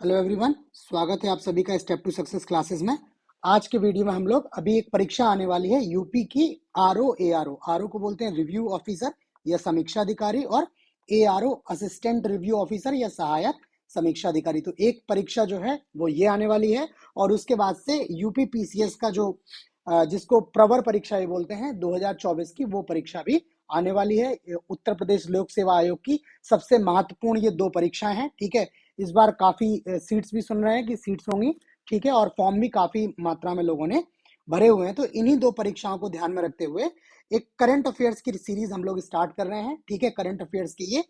Hello everyone, स्वागत है आप सभी का स्टेप टू सक्सेस क्लासेस में। आज के वीडियो में हम लोग अभी एक परीक्षा आने वाली है यूपी की आरओ एआरओ। आरओ को बोलते हैं रिव्यू ऑफिसर या समीक्षा अधिकारी, और एआरओ असिस्टेंट रिव्यू ऑफिसर या सहायक समीक्षा अधिकारी। तो एक परीक्षा जो है वो ये आने वाली है, और उसके बाद से यूपी पीसीएस का जो जिसको प्रवर परीक्षा ये बोलते हैं 2024 की, वो परीक्षा भी आने वाली है। उत्तर प्रदेश लोक सेवा आयोग की सबसे महत्वपूर्ण ये दो परीक्षाएं हैं। ठीक है, इस बार काफी सीट्स भी सुन रहे हैं कि सीट्स होंगी। ठीक है, और फॉर्म भी काफी मात्रा में लोगों ने भरे हुए हैं। तो इन्हीं दो परीक्षाओं को ध्यान में रखते हुए एक करंट अफेयर्स की सीरीज हम लोग स्टार्ट कर रहे हैं। ठीक है, करंट अफेयर्स की ये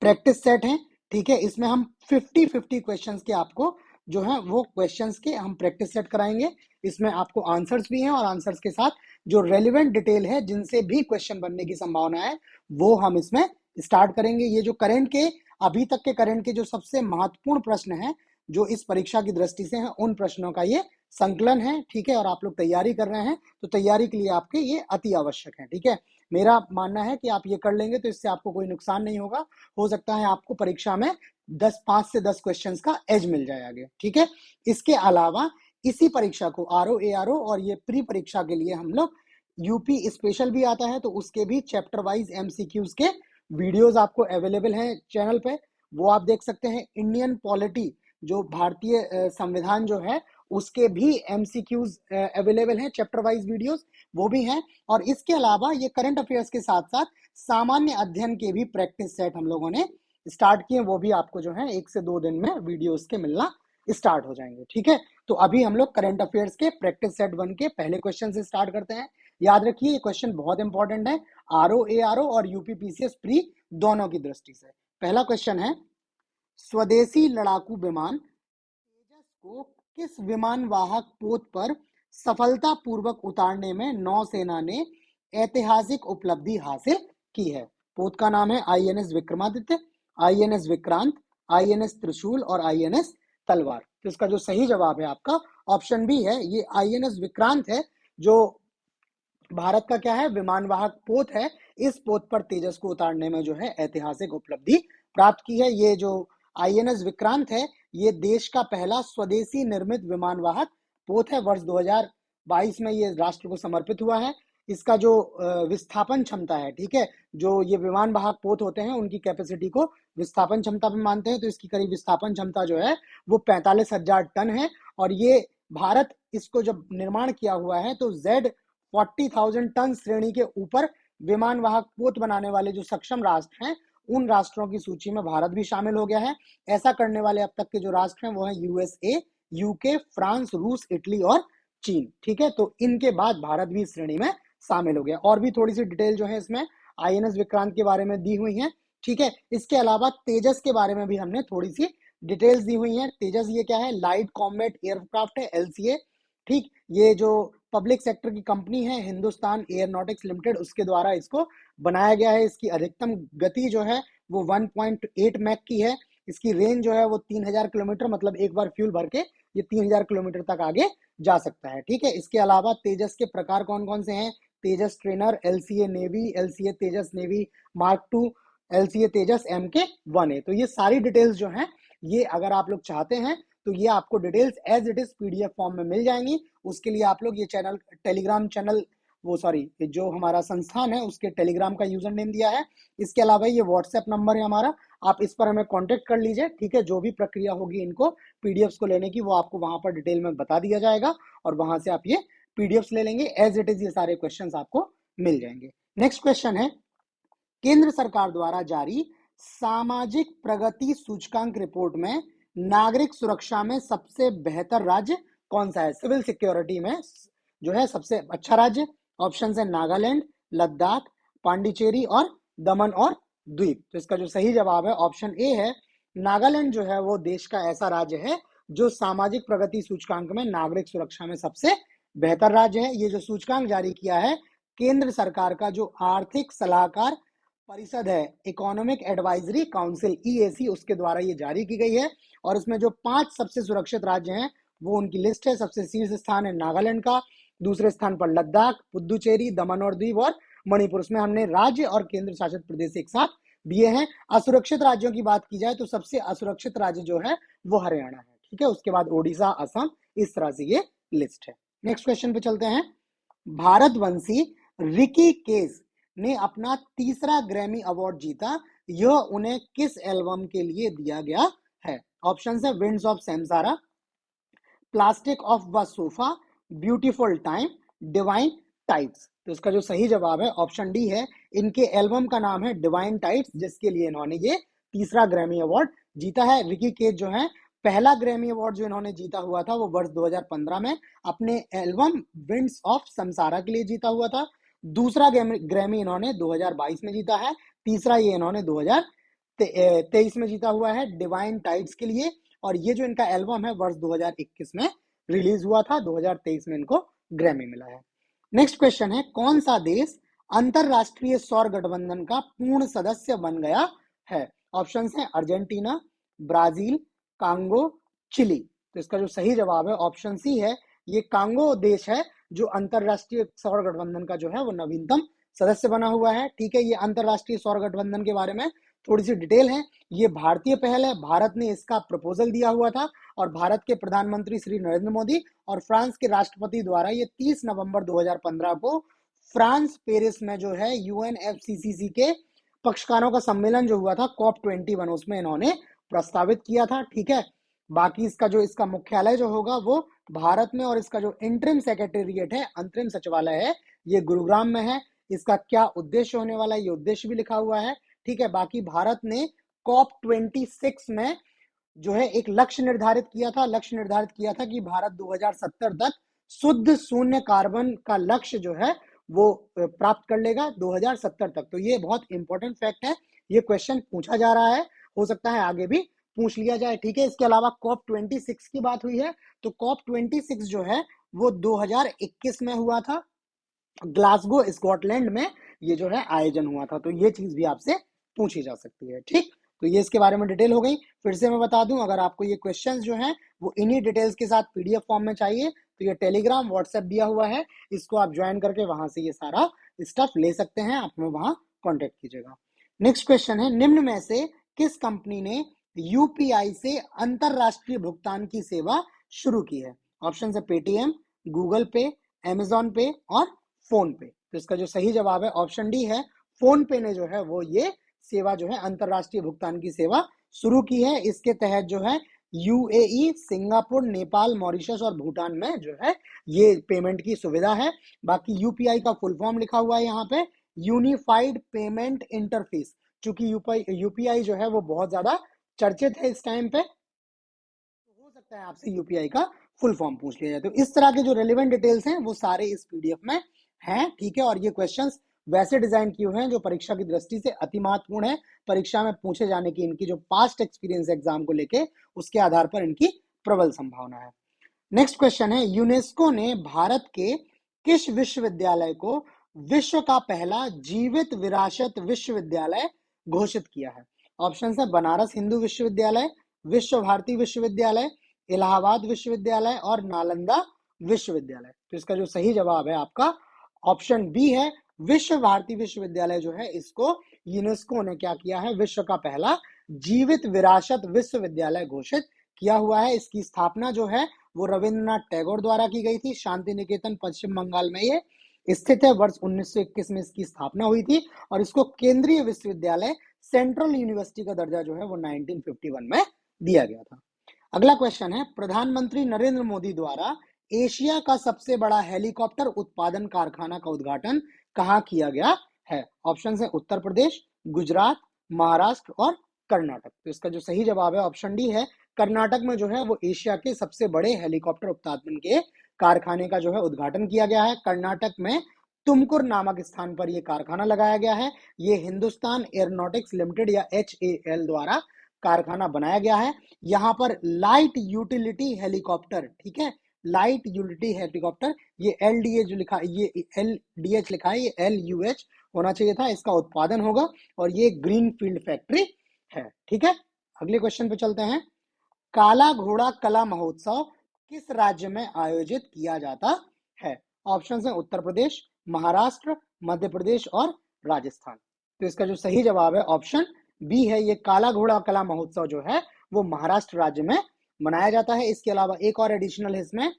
प्रैक्टिस सेट है। ठीक है, इसमें हम 50-50 क्वेश्चंस के आपको जो है वो क्वेश्चंस के हम प्रैक्टिस सेट कराएंगे। इसमें आपको आंसर्स भी हैं, और आंसर्स के साथ जो रेलिवेंट डिटेल है जिनसे भी क्वेश्चन बनने की संभावना है वो हम इसमें स्टार्ट करेंगे। ये जो करंट के अभी तक के करंट के जो सबसे महत्वपूर्ण प्रश्न हैं जो इस परीक्षा की दृष्टि से हैं, उन प्रश्नों का ये संकलन है। ठीक है, और आप लोग तैयारी कर रहे हैं तो तैयारी के लिए आपके ये अति आवश्यक है। ठीक है, मेरा मानना है कि आप ये कर लेंगे तो इससे आपको कोई नुकसान नहीं होगा। हो सकता है आपको परीक्षा में 5 से 10 क्वेश्चंस का एज मिल जाए आगे। ठीक है, इसके अलावा इसी परीक्षा को आरओ एआरओ और ये प्री परीक्षा के लिए हम लोग यूपी स्पेशल भी आता है, तो उसके भी चैप्टर वाइज एमसीक्यूज के वीडियोस आपको अवेलेबल हैं चैनल पे, वो आप देख सकते हैं। इंडियन पॉलिटी जो भारतीय संविधान जो है उसके भी एमसीक्यूज अवेलेबल हैं, चैप्टर वाइज वीडियोस वो भी हैं। और इसके अलावा ये करंट अफेयर्स के साथ साथ सामान्य अध्ययन के भी प्रैक्टिस सेट हम लोगों ने स्टार्ट किए, वो भी आपको जो है 1 से 2 दिन में वीडियोस के मिलना स्टार्ट हो जाएंगे। ठीक है, तो अभी हम लोग करंट अफेयर्स के प्रैक्टिस सेट 1 के पहले क्वेश्चन से स्टार्ट करते हैं। याद रखिए ये क्वेश्चन बहुत इंपॉर्टेंट है आरओ एआरओ और यूपी पीसीएस प्री दोनों की दृष्टि से। पहला क्वेश्चन है, स्वदेशी लड़ाकू विमान तेजस को किस विमान वाहक पोत पर सफलतापूर्वक उतारने में नौसेना ने ऐतिहासिक उपलब्धि हासिल की है? पोत का नाम है INS Vikramaditya, INS Vikrant, INS त्रिशूल और आईएनएस तलवार। तो इसका जो सही जवाब है आपका ऑप्शन बी है, ये आईएनएस विक्रांत है, जो भारत का क्या है विमान वाहक पोत है। इस पोत पर तेजस को उतारने में जो है ऐतिहासिक उपलब्धि प्राप्त की है। ये जो आईएनएस विक्रांत है ये देश का पहला स्वदेशी निर्मित विमान वाहक पोत है। वर्ष 2022 में ये राष्ट्र को समर्पित हुआ है। इसका जो विस्थापन क्षमता है, ठीक है, जो ये विमान वाहक पोत होते हैं उनकी कैपेसिटी को विस्थापन क्षमता पे मानते हैं, तो इसकी करीब विस्थापन क्षमता जो है वो 45,000 टन है। और ये भारत इसको जब निर्माण किया हुआ है तो Z40,000 टन श्रेणी के ऊपर विमान वाहक पोत बनाने वाले जो सक्षम राष्ट्र हैं उन राष्ट्रों की सूची में भारत भी शामिल हो गया है। ऐसा करने वाले अब तक के जो राष्ट्र हैं वो है यूएसए, यूके, फ्रांस, रूस, इटली और चीन। ठीक है, तो इनके बाद भारत भी इस श्रेणी में शामिल हो गया। और भी थोड़ी सी डिटेल जो है इसमें आईएनएस विक्रांत के बारे में दी हुई है। ठीक है, इसके अलावा तेजस के बारे में भी हमने थोड़ी सी डिटेल्स दी हुई है। तेजस ये क्या है, लाइट कॉम्बैट एयरक्राफ्ट है, एलसीए। ठीक, ये जो पब्लिक सेक्टर की कंपनी है हिंदुस्तान एयरोनॉटिक्स लिमिटेड, उसके द्वारा इसको बनाया गया है। इसकी अधिकतम गति जो है वो 1.8 मैक की है। इसकी रेंज जो है वो 3000 किलोमीटर, मतलब एक बार फ्यूल भर के ये 3000 किलोमीटर तक आगे जा सकता है। ठीक है, इसके अलावा तेजस के प्रकार कौन कौन से हैं, तेजस ट्रेनर, एलसीए नेवी, एलसीए तेजस नेवी मार्क 2, एलसीए तेजस MK-1A। तो ये सारी डिटेल्स जो हैं ये अगर आप लोग चाहते हैं तो ये आपको details as it is PDF form में मिल जाएंगी। उसके लिए आप लोग ये चैनल टेलीग्राम चैनल जो हमारा संस्थान है उसके टेलीग्राम का यूजर नेम दिया है। इसके अलावा ये व्हाट्सएप नंबर है हमारा, आप इस पर हमें कांटेक्ट कर लीजिए। ठीक है, जो भी प्रक्रिया होगी इनको पीडीएफ्स को लेने की वो आपको वहां पर डिटेल में बता दिया जाएगा, और वहां से आप ये पीडीएफ्स ले लेंगे। एज इट इज ये सारे क्वेश्चंस आपको मिल जाएंगे। नेक्स्ट क्वेश्चन है, केंद्र सरकार द्वारा जारी सामाजिक प्रगति सूचकांक रिपोर्ट में नागरिक सुरक्षा में सबसे बेहतर राज्य कौन सा है? सिविल सिक्योरिटी में जो है सबसे अच्छा राज्य, ऑप्शन है नागालैंड, लद्दाख, पांडिचेरी और दमन और द्वीप। तो इसका जो सही जवाब है ऑप्शन ए है। नागालैंड जो है वो देश का ऐसा राज्य है जो सामाजिक प्रगति सूचकांक में नागरिक सुरक्षा में सबसे बेहतर राज्य है। ये जो सूचकांक जारी किया है केंद्र सरकार का जो आर्थिक सलाहकार परिषद है, इकोनॉमिक एडवाइजरी काउंसिल EAC, उसके द्वारा ये जारी की गई है। और इसमें जो 5 सबसे सुरक्षित राज्य हैं वो उनकी लिस्ट है। सबसे शीर्ष स्थान है नागालैंड का, दूसरे स्थान पर लद्दाख, पुदुचेरी, दमन और दीव और मणिपुर। उसमें हमने राज्य और केंद्र शासित प्रदेश एक साथ दिए हैं। असुरक्षित राज्यों की बात की जाए तो सबसे असुरक्षित राज्य जो है वो हरियाणा है। ठीक है, उसके बाद ओडिशा, असम, इस तरह से ये लिस्ट है। नेक्स्ट क्वेश्चन पे चलते हैं। भारतवंशी रिकी केज ने अपना तीसरा ग्रैमी अवार्ड जीता, यह उन्हें किस एल्बम के लिए दिया गया है? ऑप्शन है विंड्स ऑफ सैमसारा, प्लास्टिक ऑफ व sofa, beautiful time, divine tights. तो इसका जो सही जवाब है ऑप्शन डी है। इनके एल्बम का नाम है डिवाइन टाइट्स, जिसके लिए इन्होंने ये तीसरा ग्रैमी अवार्ड जीता है। रिकी केज जो है, पहला ग्रैमी अवार्ड जो इन्होंने जीता हुआ था वो वर्ष 2015 में अपने एल्बम विंड्स ऑफ संसारा के लिए जीता हुआ था। दूसरा ग्रैमी इन्होंने 2022 में जीता है। तीसरा ये इन्होंने 2023 में जीता हुआ है डिवाइन टाइट्स के लिए। और ये जो इनका एल्बम है वर्ष 2021 में रिलीज हुआ था, 2023 में इनको ग्रैमी मिला है। नेक्स्ट क्वेश्चन है, कौन सा देश अंतरराष्ट्रीय सौर गठबंधन का पूर्ण सदस्य बन गया है? ऑप्शन है अर्जेंटीना, ब्राजील, कांगो, चिली। तो इसका जो सही जवाब है ऑप्शन सी है। ये कांगो देश है जो अंतरराष्ट्रीय सौर गठबंधन का जो है वो नवीनतम सदस्य बना हुआ है। ठीक है, ये अंतरराष्ट्रीय सौर गठबंधन के बारे में थोड़ी सी डिटेल है। ये भारतीय पहल है, भारत ने इसका प्रपोजल दिया हुआ था और भारत के प्रधानमंत्री श्री नरेंद्र मोदी और फ्रांस के राष्ट्रपति द्वारा ये 30 नवंबर 2015 को फ्रांस पेरिस में जो है यूएनएफसीसीसी के पक्षकारों का सम्मेलन जो हुआ था COP21, उसमें इन्होंने प्रस्तावित किया था। ठीक है, बाकी इसका मुख्यालय जो होगा वो भारत में, और इसका जो इंटरिम सेक्रेटेरिएट है, अंतरिम सचिवालय है, ये गुरुग्राम में है। इसका क्या उद्देश्य होने वाला है, ये उद्देश्य भी लिखा हुआ है। ठीक है, बाकी भारत ने COP26 में जो है एक लक्ष्य निर्धारित किया था कि भारत 2070 तक शुद्ध शून्य कार्बन का लक्ष्य जो है वो प्राप्त कर लेगा 2070 तक। तो ये बहुत इंपॉर्टेंट फैक्ट है, ये क्वेश्चन पूछा जा रहा है, हो सकता है आगे भी पूछ लिया जाए। ठीक है, इसके अलावा COP26 की बात हुई है, तो COP26 जो है वो 2021 में हुआ था, ग्लासगो स्कॉटलैंड में ये जो है आयोजन हुआ था। तो ये चीज भी आपसे पूछी जा सकती है। ठीक, तो ये इसके बारे में डिटेल हो गई। फिर से मैं बता दूं, अगर आपको ये क्वेश्चंस जो हैं वो इन्हीं डिटेल्स के साथ पीडीएफ फॉर्म में चाहिए तो ये टेलीग्राम व्हाट्सएप दिया हुआ है, इसको आप ज्वाइन करके वहां से ये सारा स्टफ ले सकते हैं, आप हमें वहां कॉन्टेक्ट कीजिएगा। नेक्स्ट क्वेश्चन है, निम्न में से किस कंपनी ने यूपीआई से अंतरराष्ट्रीय भुगतान की सेवा शुरू की है? ऑप्शन है पेटीएम, गूगल पे, अमेजॉन पे और फोन पे। तो इसका जो सही जवाब है ऑप्शन डी है। फोन पे ने जो है वो ये सेवा जो है अंतरराष्ट्रीय भुगतान की सेवा शुरू की है। इसके तहत जो है यूएई, सिंगापुर, नेपाल, मॉरिशस और भूटान में जो है ये पेमेंट की सुविधा है। बाकी यूपीआई का फुल फॉर्म लिखा हुआ है यहाँ पे, यूनिफाइड पेमेंट इंटरफेस। चूंकि यूपीआई जो है वो बहुत ज्यादा चर्चित है इस टाइम पे, तो हो सकता है आपसे यूपीआई का फुल फॉर्म पूछ लिया जाए। तो इस तरह के जो रेलिवेंट डिटेल्स हैं वो सारे इस पीडीएफ में हैं। ठीक है, और ये क्वेश्चंस वैसे डिजाइन किए हुए हैं जो परीक्षा की दृष्टि से अति महत्वपूर्ण है, परीक्षा में पूछे जाने की इनकी जो पास्ट एक्सपीरियंस एग्जाम को लेके उसके आधार पर इनकी प्रबल संभावना है। नेक्स्ट क्वेश्चन है, यूनेस्को ने भारत के किस विश्वविद्यालय को विश्व का पहला जीवित विरासत विश्वविद्यालय घोषित किया है? ऑप्शन है बनारस हिंदू विश्वविद्यालय, विश्व भारती विश्वविद्यालय, इलाहाबाद विश्वविद्यालय और नालंदा विश्वविद्यालय। तो इसका जो सही जवाब है आपका ऑप्शन बी है। विश्व भारती विश्वविद्यालय जो है इसको यूनेस्को ने क्या किया है, विश्व का पहला जीवित विरासत विश्वविद्यालय घोषित किया हुआ है। इसकी स्थापना जो है वो रविंद्रनाथ टैगोर द्वारा की गई थी। शांति निकेतन पश्चिम बंगाल में ये स्थित है। वर्ष 1921 में इसकी स्थापना हुई थी और इसको केंद्रीय विश्वविद्यालय, सेंट्रल यूनिवर्सिटी का दर्जा जो है वो 1951 में दिया गया था। अगला क्वेश्चन है, प्रधानमंत्री नरेंद्र मोदी द्वारा एशिया का सबसे बड़ा हेलीकॉप्टर उत्पादन कारखाना का उद्घाटन कहाँ किया गया है? ऑप्शन है उत्तर प्रदेश, गुजरात, महाराष्ट्र और कर्नाटक। तो इसका जो सही जवाब है ऑप्शन डी है। कर्नाटक में जो है वो एशिया के सबसे बड़े हेलीकॉप्टर उत्पादन के कारखाने का जो है उद्घाटन किया गया है। कर्नाटक में तुमकुर नामक स्थान पर यह कारखाना लगाया गया है। ये हिंदुस्तान एरोनॉटिक्स लिमिटेड या HAL द्वारा कारखाना बनाया गया है। यहाँ पर लाइट यूटिलिटी हेलीकॉप्टर, ठीक है, लाइट यूटिलिटी हेलीकॉप्टर, ये LDH जो लिखा, ये LDH लिखा है, ये LUH होना चाहिए था, इसका उत्पादन होगा और ये ग्रीन फील्ड फैक्ट्री है। ठीक है, अगले क्वेश्चन पे चलते हैं। काला घोड़ा कला महोत्सव किस राज्य में आयोजित किया जाता है? ऑप्शन है उत्तर प्रदेश, महाराष्ट्र, मध्य प्रदेश और राजस्थान। तो इसका जो सही जवाब है ऑप्शन बी है। ये काला घोड़ा कला महोत्सव जो है वो महाराष्ट्र राज्य में मनाया जाता है। इसके अलावा एक और एडिशनल है इसमें,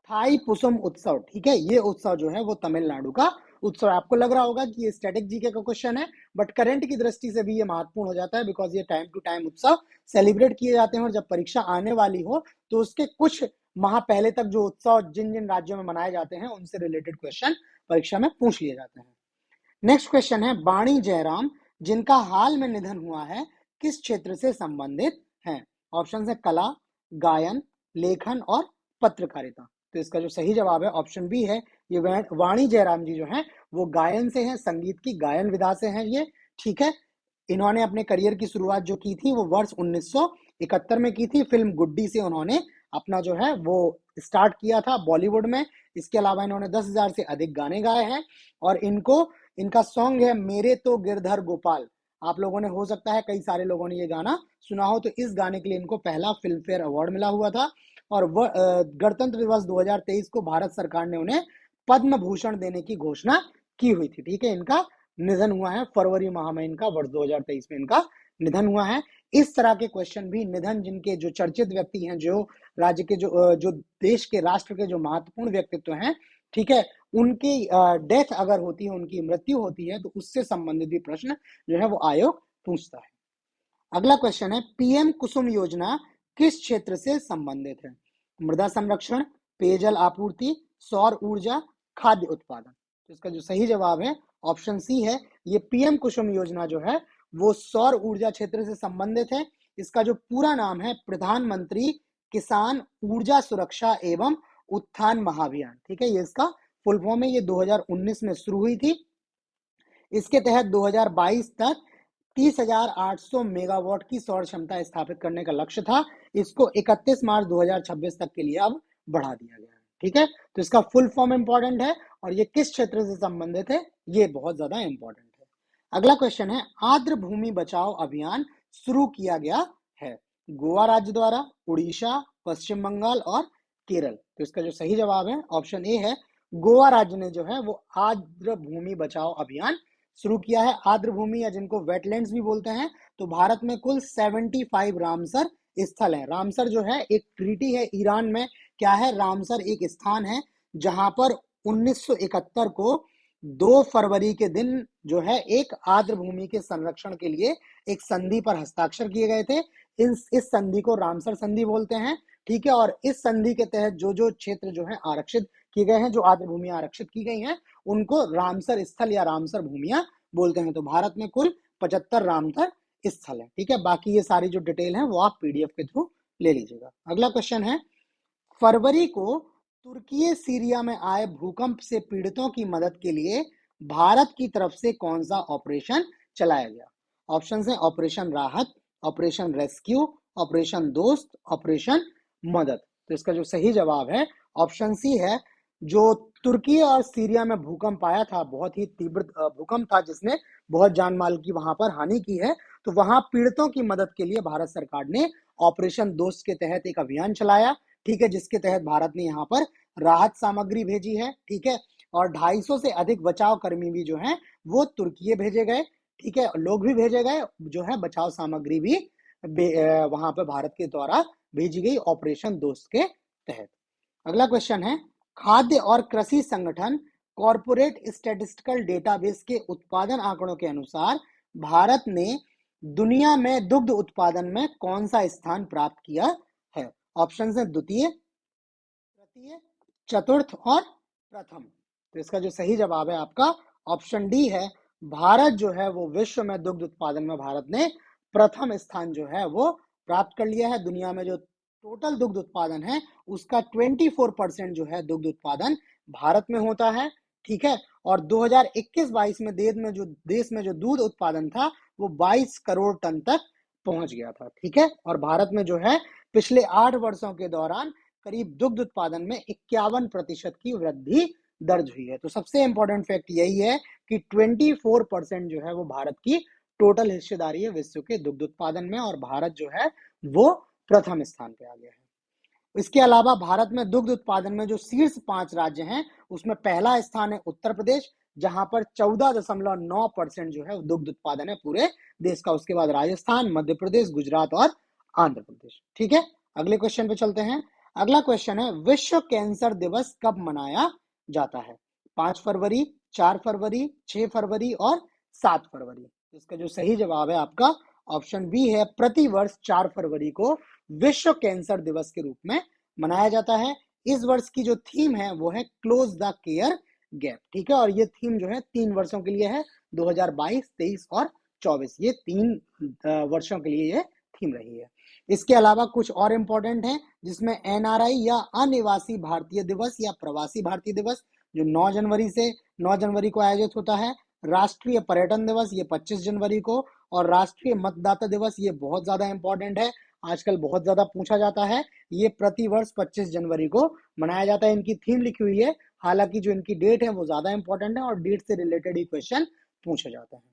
थाई पुसुम उत्सव, ठीक है, ये उत्सव जो है वो तमिलनाडु का उत्सव है। आपको लग रहा होगा कि ये स्टैटिक जीके का क्वेश्चन है, बट करंट की दृष्टि से भी ये महत्वपूर्ण हो जाता है, बिकॉज ये टाइम टू टाइम उत्सव सेलिब्रेट किए जाते हैं, और जब परीक्षा आने वाली हो तो उसके कुछ माह पहले तक जो उत्सव जिन जिन राज्यों में मनाए जाते हैं उनसे रिलेटेड क्वेश्चन परीक्षा में पूछ लिए जाते हैं। नेक्स्ट क्वेश्चन है, वाणी जयराम जिनका हाल में निधन हुआ है किस क्षेत्र से संबंधित हैं? ऑप्शन है कला, गायन, लेखन और पत्रकारिता। तो इसका जो सही जवाब है ऑप्शन बी है, ये वाणी जयराम जी जो हैं वो गायन से हैं, संगीत की गायन विधा से हैं ये, ठीक है। इन्होंने अपने करियर की शुरुआत जो की थी वो वर्ष 1971 में की थी। फिल्म गुड्डी से उन्होंने अपना जो है वो स्टार्ट किया था बॉलीवुड में। इसके अलावा इन्होंने 10,000 से अधिक गाने गाए हैं, और इनका सॉन्ग है मेरे तो गिरधर गोपाल। आप लोगों ने, हो सकता है कई सारे लोगों ने ये गाना सुना हो, तो इस गाने के लिए इनको पहला फिल्म फेयर अवार्ड मिला हुआ था। और गणतंत्र दिवस 2023 को भारत सरकार ने उन्हें पद्म भूषण देने की घोषणा की हुई थी, ठीक है। इनका निधन हुआ है फरवरी माह में, इनका वर्ष 2023 में इनका निधन हुआ है। इस तरह के क्वेश्चन भी, निधन जिनके, जो चर्चित व्यक्ति हैं, जो राज्य के, जो देश के, राष्ट्र के जो महत्वपूर्ण व्यक्तित्व हैं, ठीक है, उनकी डेथ अगर होती है, उनकी मृत्यु होती है, तो उससे संबंधित भी प्रश्न जो है वो आयोग पूछता है। अगला क्वेश्चन है, पीएम कुसुम योजना किस क्षेत्र से संबंधित है? मृदा संरक्षण, पेयजल आपूर्ति, सौर ऊर्जा, खाद्य उत्पादन। तो इसका जो सही जवाब है ऑप्शन सी है, ये पीएम कुसुम योजना जो है वो सौर ऊर्जा क्षेत्र से संबंधित है। इसका जो पूरा नाम है प्रधानमंत्री किसान ऊर्जा सुरक्षा एवं उत्थान महाभियान, ठीक है, ये इसका फुल फॉर्म है। ये 2019 में शुरू हुई थी। इसके तहत 2022 तक 30,800 मेगावाट की सौर क्षमता स्थापित करने का लक्ष्य था। इसको 31 मार्च 2026 तक के लिए अब बढ़ा दिया गया है, ठीक है। तो इसका फुल फॉर्म इंपॉर्टेंट है, और ये किस क्षेत्र से संबंधित है ये बहुत ज्यादा इंपॉर्टेंट है। अगला क्वेश्चन है, आर्द्र भूमि बचाओ अभियान शुरू किया गया है गोवा राज्य द्वारा, उड़ीसा, पश्चिम बंगाल और केरल। तो इसका जो सही जवाब है ऑप्शन ए है, गोवा राज्य ने जो है वो आर्द्र भूमि बचाओ अभियान शुरू किया है। आर्द्र भूमि, या जिनको वेटलैंड्स भी बोलते हैं, तो भारत में कुल 75 रामसर स्थल है। रामसर जो है एक ट्रीटी है ईरान में, क्या है, रामसर एक स्थान है जहां पर 1971 को 2 फरवरी के दिन जो है एक आर्द्र भूमि के संरक्षण के लिए एक संधि पर हस्ताक्षर किए गए थे। इस संधि को रामसर संधि बोलते हैं, ठीक है। और इस संधि के तहत जो जो क्षेत्र जो है आरक्षित किए गए हैं, जो आर्द्र भूमि आरक्षित की गई हैं, उनको रामसर स्थल या रामसर भूमिया बोलते हैं। तो भारत में कुल 75 रामसर स्थल है, ठीक है। बाकी ये सारी जो डिटेल है वो आप पीडीएफ के थ्रू ले लीजिएगा। अगला क्वेश्चन है, फरवरी को तुर्की सीरिया में आए भूकंप से पीड़ितों की मदद के लिए भारत की तरफ से कौन सा ऑपरेशन चलाया गया? ऑप्शन है ऑपरेशन राहत, ऑपरेशन रेस्क्यू, ऑपरेशन दोस्त, ऑपरेशन मदद। तो इसका जो सही जवाब है ऑप्शन सी है। जो तुर्की और सीरिया में भूकंप आया था, बहुत ही तीव्र भूकंप था जिसने बहुत जान माल की वहां पर हानि की है, तो वहां पीड़ितों की मदद के लिए भारत सरकार ने ऑपरेशन दोस्त के तहत एक अभियान चलाया, ठीक है, जिसके तहत भारत ने यहाँ पर राहत सामग्री भेजी है, ठीक है। और 250 से अधिक बचाव कर्मी भी जो हैं वो तुर्की भेजे गए, ठीक है, लोग भी भेजे गए, जो है बचाव सामग्री भी वहां पर भारत के द्वारा भेजी गई ऑपरेशन दोस्त के तहत। अगला क्वेश्चन है, खाद्य और कृषि संगठन कॉरपोरेट स्टैटिस्टिकल डेटाबेस के उत्पादन आंकड़ों के अनुसार भारत ने दुनिया में दुग्ध उत्पादन में कौन सा स्थान प्राप्त किया है? ऑप्शन है द्वितीय, तृतीय, चतुर्थ और प्रथम। तो इसका जो सही जवाब है आपका ऑप्शन डी है। भारत जो है वो विश्व में दुग्ध उत्पादन में भारत ने प्रथम स्थान जो है वो प्राप्त कर लिया है। दुनिया में जो टोटल दुग्ध उत्पादन है उसका 24% जो है दुग्ध उत्पादन भारत में होता है, ठीक है। और 2021-22 में देश में जो दूध उत्पादन था वो 22 करोड़ टन तक पहुंच गया था, ठीक है। और भारत में जो है पिछले 8 वर्षों के दौरान करीब दुग्ध उत्पादन में 51% की वृद्धि दर्ज हुई है। तो सबसे इंपॉर्टेंट फैक्ट यही है कि 24% जो है वो भारत की टोटल हिस्सेदारी है विश्व के दुग्ध उत्पादन में, और भारत जो है वो प्रथम स्थान पे आ गया है। इसके अलावा भारत में दुग्ध उत्पादन में जो शीर्ष 5 राज्य हैं उसमें पहला स्थान है उत्तर प्रदेश, जहां पर 14.9% जो है दुग्ध उत्पादन है पूरे देश का। उसके बाद राजस्थान, मध्य प्रदेश, गुजरात और आंध्र प्रदेश, ठीक है। अगले क्वेश्चन पे चलते हैं। अगला क्वेश्चन है, विश्व कैंसर दिवस कब मनाया जाता है? 5 फरवरी, 4 फरवरी, 6 फरवरी और 7 फरवरी। इसका जो सही जवाब है आपका ऑप्शन बी है, प्रतिवर्ष 4 फरवरी को विश्व कैंसर दिवस के रूप में मनाया जाता है। इस वर्ष की जो थीम है वो है क्लोज द केयर गैप, ठीक है। और ये थीम जो है 3 वर्षों के लिए है, 2022, 23 और 24, ये 3 वर्षों के लिए ये थीम रही है। इसके अलावा कुछ और इंपॉर्टेंट है, जिसमें एनआरआई या अनिवासी भारतीय दिवस या प्रवासी भारतीय दिवस जो 9 जनवरी को आयोजित होता है। राष्ट्रीय पर्यटन दिवस ये 25 जनवरी को, और राष्ट्रीय मतदाता दिवस ये बहुत ज्यादा इंपॉर्टेंट है, आजकल बहुत ज्यादा पूछा जाता है, ये प्रतिवर्ष 25 जनवरी को मनाया जाता है। इनकी थीम लिखी हुई है, हालांकि जो इनकी डेट है वो ज्यादा इंपॉर्टेंट है और डेट से रिलेटेड ही क्वेश्चन पूछे जाते हैं।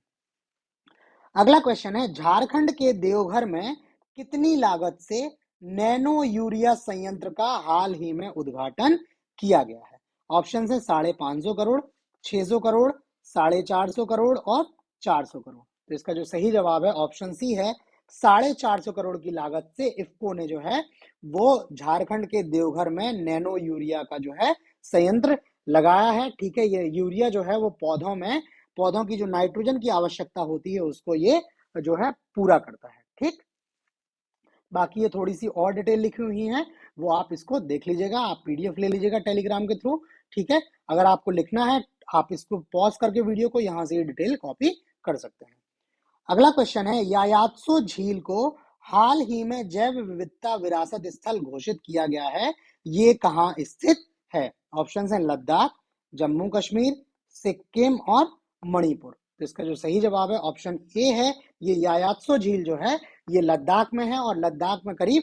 अगला क्वेश्चन है, झारखंड के देवघर में कितनी लागत से नैनो यूरिया संयंत्र का हाल ही में उद्घाटन किया गया है? ऑप्शन है 550 करोड़, 600 करोड़, 450 करोड़ और 400 करोड़। तो इसका जो सही जवाब है ऑप्शन सी है, 450 करोड़ की लागत से इफ्को ने जो है वो झारखंड के देवघर में नैनो यूरिया का जो है संयंत्र लगाया है, ठीक है। ये यूरिया जो है वो पौधों की जो नाइट्रोजन की आवश्यकता होती है उसको ये जो है पूरा करता है, ठीक। बाकी ये थोड़ी सी और डिटेल लिखी हुई है, वो आप इसको देख लीजिएगा, आप पीडीएफ ले लीजिएगा टेलीग्राम के थ्रू, ठीक है। अगर आपको लिखना है आप इसको पॉज करके वीडियो को यहाँ से डिटेल कॉपी कर सकते हैं। अगला क्वेश्चन है, यायात्सो झील को हाल ही में जैव विविधता विरासत स्थल घोषित किया गया है, ये कहाँ स्थित है? ऑप्शन है लद्दाख, जम्मू कश्मीर, सिक्किम और मणिपुर। तो इसका जो सही जवाब है ऑप्शन ए है, ये यायात्सो झील जो है ये लद्दाख में है, और लद्दाख में करीब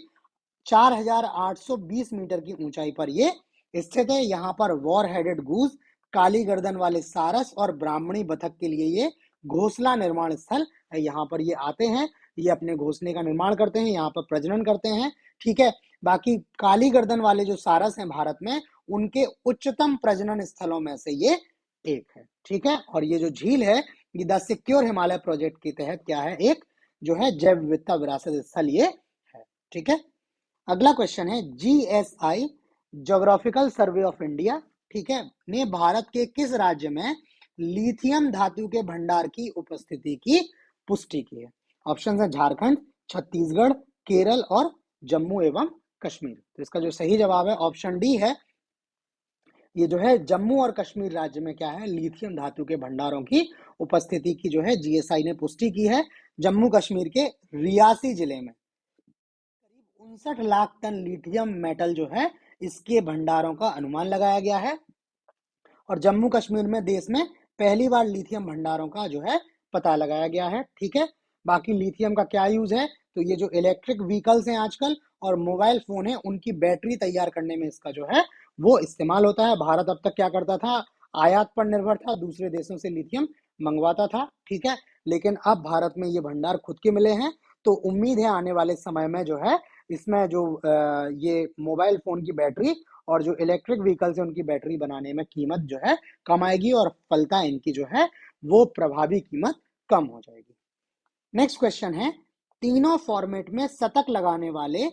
4820 मीटर की ऊंचाई पर ये स्थित है। यहाँ पर वॉर हेडेड गूज, काली गर्दन वाले सारस और ब्राह्मणी बतख के लिए ये घोंसला निर्माण स्थल है। यहाँ पर ये आते हैं, ये अपने घोंसले का निर्माण करते हैं, यहाँ पर प्रजनन करते हैं, ठीक है। बाकी काली गर्दन वाले जो सारस हैं भारत में, उनके उच्चतम प्रजनन स्थलों में से ये एक है, ठीक है। और ये जो झील है ये द सिक्योर हिमालय प्रोजेक्ट के तहत क्या है, एक जो है जैव विविधता विरासत स्थल ये है, ठीक है। अगला क्वेश्चन है, GSI geographical survey of India, ठीक है, ने भारत के किस राज्य में लिथियम धातु के भंडार की उपस्थिति की पुष्टि की है? ऑप्शन है झारखंड, छत्तीसगढ़, केरल और जम्मू एवं कश्मीर। तो इसका जो सही जवाब है ऑप्शन डी है, ये जो है जम्मू और कश्मीर राज्य में क्या है, लिथियम धातु के भंडारों की उपस्थिति की जो है जीएसआई ने पुष्टि की है। जम्मू कश्मीर के रियासी जिले में करीब 59 लाख टन लिथियम मेटल जो है इसके भंडारों का अनुमान लगाया गया है, और जम्मू कश्मीर में देश में पहली बार लिथियम भंडारों का जो है पता लगाया गया है, ठीक है। बाकी लिथियम का क्या यूज है, तो ये जो इलेक्ट्रिक व्हीकल्स हैं आजकल और मोबाइल फोन है उनकी बैटरी तैयार करने में इसका जो है वो इस्तेमाल होता है। भारत अब तक क्या करता था, आयात पर निर्भर था, दूसरे देशों से लिथियम मंगवाता था, ठीक है। लेकिन अब भारत में ये भंडार खुद के मिले हैं, तो उम्मीद है आने वाले समय में जो है इसमें जो ये मोबाइल फोन की बैटरी और जो इलेक्ट्रिक व्हीकल्स है उनकी बैटरी बनाने में कीमत जो है कम आएगी, और फलता इनकी जो है वो प्रभावी कीमत कम हो जाएगी। नेक्स्ट क्वेश्चन है, तीनों फॉर्मेट में शतक लगाने वाले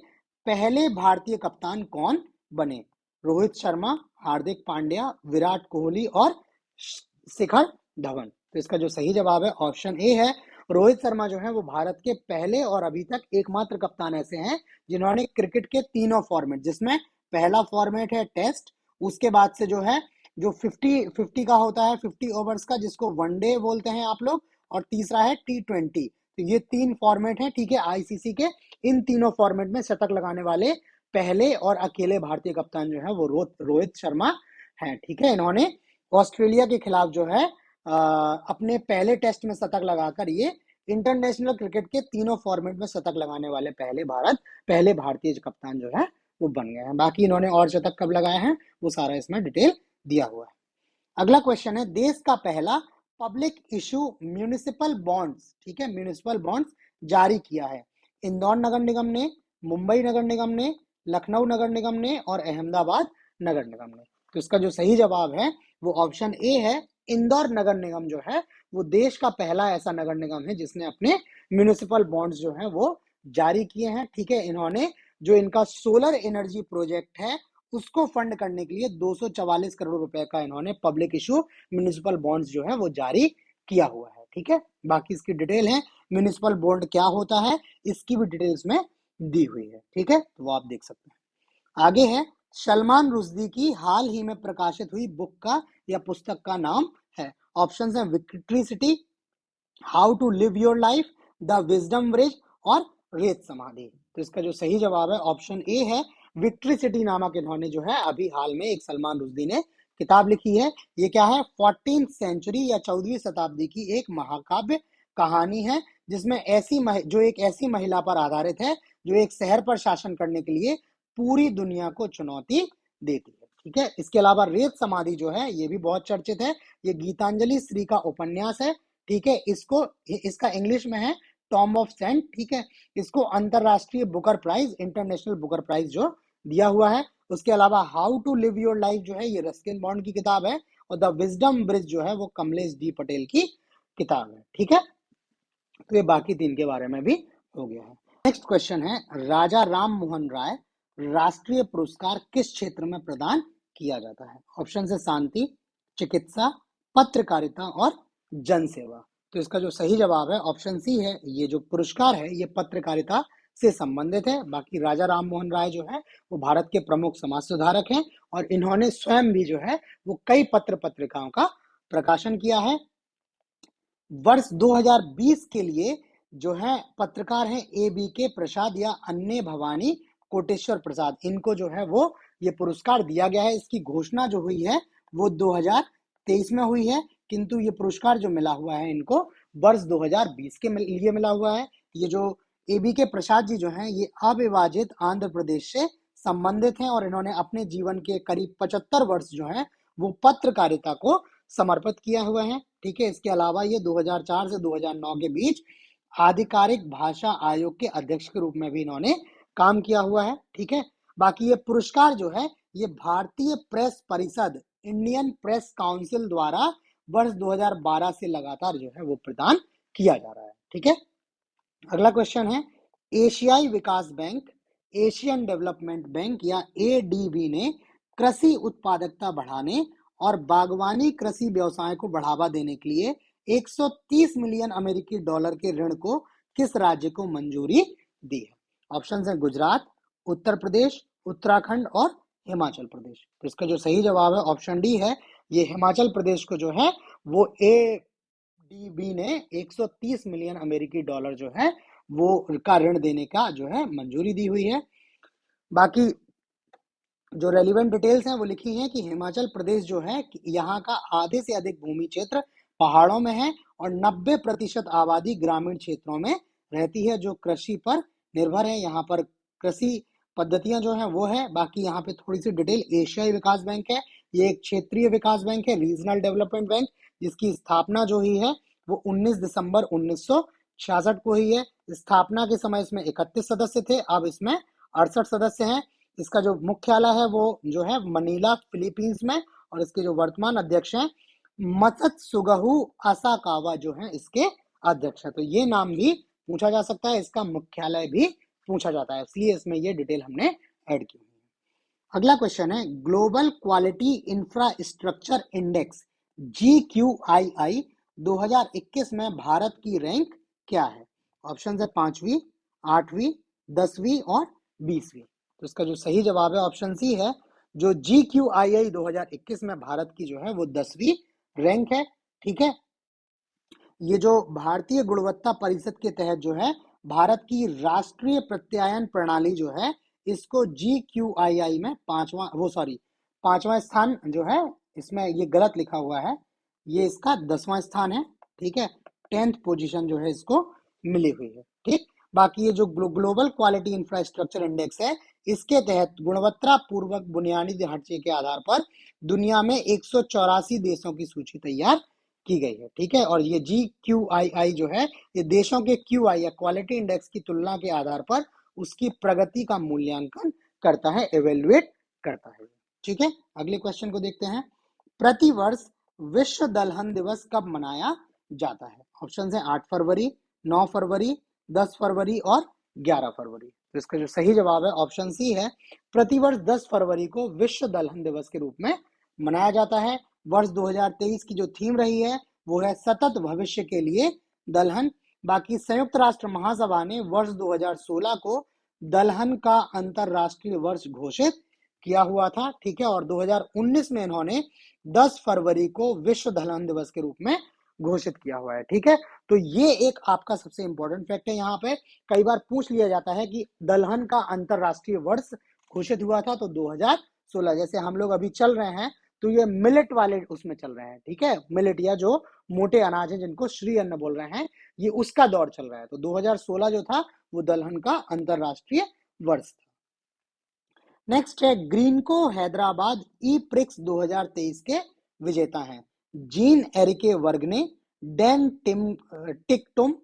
पहले भारतीय कप्तान कौन बने? रोहित शर्मा, हार्दिक पांड्या, विराट कोहली और शिखर धवन। तो इसका जो सही जवाब है ऑप्शन ए है, रोहित शर्मा जो है वो भारत के पहले और अभी तक एकमात्र कप्तान ऐसे हैं जिन्होंने क्रिकेट के तीनों फॉर्मेट, जिसमें पहला फॉर्मेट है टेस्ट, उसके बाद से जो है जो 50 का होता है, 50 ओवर्स का, जिसको वनडे बोलते हैं आप लोग, और तीसरा है T20। तो ये 3 फॉर्मेट है, ठीक है, आईसीसी के। इन तीनों फॉर्मेट में शतक लगाने वाले पहले और अकेले भारतीय कप्तान जो है वो रोहित शर्मा हैं, ठीक है। इन्होंने ऑस्ट्रेलिया के खिलाफ जो है अपने पहले टेस्ट में शतक लगाकर ये इंटरनेशनल क्रिकेट के तीनों फॉर्मेट में शतक लगाने वाले पहले भारतीय कप्तान जो है वो बन गए हैं। बाकी इन्होंने और शतक कब लगाए हैं वो सारा इसमें डिटेल दिया हुआ है। अगला क्वेश्चन है, देश का पहला पब्लिक इशू म्यूनिसिपल बॉन्ड्स, ठीक है, म्यूनिसिपल बॉन्ड्स जारी किया है इंदौर नगर निगम ने, मुंबई नगर निगम ने, लखनऊ नगर निगम ने और अहमदाबाद नगर निगम ने। तो इसका जो सही जवाब है वो ऑप्शन ए है, इंदौर नगर निगम जो है वो देश का पहला ऐसा नगर निगम है जिसने अपने म्यूनिसिपल बॉन्ड्स जो है वो जारी किए हैं, ठीक है। इन्होंने जो इनका सोलर एनर्जी प्रोजेक्ट है उसको फंड करने के लिए 244 करोड़ रुपए का इन्होंने पब्लिक इशू म्युनिसिपल बॉन्ड्स जो है वो जारी किया हुआ है। ठीक है, बाकी इसकी डिटेल है, म्युनिसिपल बॉन्ड क्या होता है इसकी भी डिटेल्स में दी हुई है। ठीक है, तो वो आप देख सकते हैं। आगे है, सलमान रुश्दी की हाल ही में प्रकाशित हुई बुक का या पुस्तक का नाम है। ऑप्शंस है victory city, how to live your life, the wisdom bridge और रेत समाधि। तो इसका जो सही जवाब है ऑप्शन ए है, विक्ट्री सिटी नामक इन्होंने जो है अभी हाल में एक सलमान रुश्दी ने किताब लिखी है। ये क्या है, 14वीं सेंचुरी या 14वीं शताब्दी की एक महाकाव्य कहानी है, जिसमें जो एक ऐसी महिला पर आधारित है जो एक शहर पर शासन करने के लिए पूरी दुनिया को चुनौती देती है। ठीक है, इसके अलावा रेत समाधि जो है ये भी बहुत चर्चित है, ये गीतांजलि श्री का उपन्यास है। ठीक है, इसका इंग्लिश में है टॉम ऑफ सेंट। ठीक है, इसको अंतरराष्ट्रीय Booker prize, international Booker prize जो दिया हुआ है। उसके अलावा how to live your life जो है ये रस्किन बॉन्ड की किताब है, और द विजडम ब्रिज जो है वो कमलेश डी पटेल की किताब है। ठीक है, तो ये बाकी तीन के बारे में भी हो गया है। नेक्स्ट क्वेश्चन है, राजा राम मोहन राय राष्ट्रीय पुरस्कार किस क्षेत्र में प्रदान किया जाता है? ऑप्शन है शांति, चिकित्सा, पत्रकारिता और जनसेवा। तो इसका जो सही जवाब है ऑप्शन सी है, ये जो पुरस्कार है ये पत्रकारिता से संबंधित है। बाकी राजा राम मोहन राय जो है वो भारत के प्रमुख समाज सुधारक हैं, और इन्होंने स्वयं भी जो है वो कई पत्र पत्रिकाओं का प्रकाशन किया है। वर्ष 2020 के लिए जो है पत्रकार हैं ए बी के प्रसाद या अन्य भवानी कोटेश्वर प्रसाद, इनको जो है वो ये पुरस्कार दिया गया है। इसकी घोषणा जो हुई है वो 2023 में हुई है, किंतु ये पुरस्कार जो मिला हुआ है इनको वर्ष 2020 के लिए मिला हुआ है। ये जो ए बी के प्रसाद जी जो हैं ये अविभाजित आंध्र प्रदेश से संबंधित हैं, और इन्होंने अपने जीवन के करीब 75 वर्ष जो है वो पत्रकारिता को समर्पित किया हुआ है। ठीक है, इसके अलावा ये 2004 से 2009 के बीच आधिकारिक भाषा आयोग के अध्यक्ष के रूप में भी इन्होंने काम किया हुआ है। ठीक है, बाकी ये पुरस्कार जो है ये भारतीय प्रेस परिषद, इंडियन प्रेस काउंसिल द्वारा वर्ष 2012 से लगातार जो है वो प्रदान किया जा रहा है। ठीक है, अगला क्वेश्चन है, एशियाई विकास बैंक, एशियन डेवलपमेंट बैंक या एडीबी ने कृषि उत्पादकता बढ़ाने और बागवानी कृषि व्यवसाय को बढ़ावा देने के लिए 130 मिलियन अमेरिकी डॉलर के ऋण को किस राज्य को मंजूरी दी है? ऑप्शन है गुजरात, उत्तर प्रदेश, उत्तराखंड और हिमाचल प्रदेश। तो इसका जो सही जवाब है ऑप्शन डी है, ये हिमाचल प्रदेश को जो है वो एडीबी ने 130 मिलियन अमेरिकी डॉलर जो है वो का ऋण देने का जो है मंजूरी दी हुई है। बाकी जो रेलिवेंट डिटेल्स हैं वो लिखी हैं कि हिमाचल प्रदेश जो है यहाँ का आधे से अधिक भूमि क्षेत्र पहाड़ों में है, और 90% आबादी ग्रामीण क्षेत्रों में रहती है जो कृषि पर निर्भर है। यहाँ पर कृषि पद्धतियां जो हैं वो है। बाकी यहाँ पे थोड़ी सी डिटेल, एशियाई विकास बैंक है, ये एक क्षेत्रीय विकास बैंक है, रीजनल डेवलपमेंट बैंक, जिसकी स्थापना जो हुई है वो 19 दिसंबर 1966 को हुई है। स्थापना के समय इसमें 31 सदस्य थे, अब इसमें 68 सदस्य हैं। इसका जो मुख्यालय है वो जो है मनीला फिलीपींस में, और इसके जो वर्तमान अध्यक्ष हैं मत्सुगहु असाकावा जो है इसके अध्यक्ष है। तो ये नाम भी पूछा जा सकता है, इसका मुख्यालय भी पूछा जाता है, इसलिए इसमें ये डिटेल हमने ऐड की है। अगला क्वेश्चन है, global quality infrastructure index GQII 2021 में भारत की रैंक क्या है? ऑप्शन है 5वीं, 8वीं, 10वीं और 20वीं। तो इसका जो सही जवाब है ऑप्शन सी है, जो GQII 2021 में भारत की जो है वो 10वीं रैंक है। ठीक है, ये जो भारतीय गुणवत्ता परिषद के तहत जो है भारत की राष्ट्रीय प्रत्यायन प्रणाली जो है इसको GQII में पांचवा स्थान जो है, इसमें ये गलत लिखा हुआ है, ये इसका 10वां स्थान है। ठीक है, 10th पोजीशन जो है इसको मिली हुई है। ठीक, बाकी ये जो ग्लोबल क्वालिटी इंफ्रास्ट्रक्चर इंडेक्स है इसके तहत गुणवत्ता पूर्वक बुनियादी ढांचे के आधार पर दुनिया में 184 देशों की सूची तैयार की गई है। ठीक है, और ये GQII जो है ये देशों के QI या क्वालिटी इंडेक्स की तुलना के आधार पर उसकी प्रगति का मूल्यांकन करता है, एवेल्युएट करता है। ठीक है, अगले क्वेश्चन को देखते हैं, प्रतिवर्ष विश्व दलहन दिवस कब मनाया जाता है? ऑप्शन है 8 फरवरी, 9 फरवरी, 10 फरवरी और 11 फरवरी। तो इसका जो सही जवाब है ऑप्शन सी है, प्रतिवर्ष 10 फरवरी को विश्व दलहन दिवस के रूप में मनाया जाता है। वर्ष 2023 की जो थीम रही है वो है सतत भविष्य के लिए दलहन। बाकी संयुक्त राष्ट्र महासभा ने वर्ष 2016 को दलहन का अंतरराष्ट्रीय वर्ष घोषित किया हुआ था, ठीक है, और 2019 में इन्होंने 10 फरवरी को विश्व दलहन दिवस के रूप में घोषित किया हुआ है, ठीक है। तो ये एक आपका सबसे इंपॉर्टेंट फैक्ट है। यहाँ पे कई बार पूछ लिया जाता है कि दलहन का अंतरराष्ट्रीय वर्ष घोषित हुआ था तो 2016, जैसे हम लोग अभी चल रहे हैं तो ये मिलेट वाले उसमें चल रहे हैं, ठीक है, मिलेट या जो मोटे अनाज है जिनको श्री अन्न बोल रहे हैं, ये उसका दौर चल रहा है। तो 2016 जो था वो दलहन का अंतरराष्ट्रीय वर्ष था। नेक्स्ट है, ग्रीनको हैदराबाद ई प्रिक्स 2023 के विजेता हैं जीन एरिके वर्गने, डैन टिकटुम,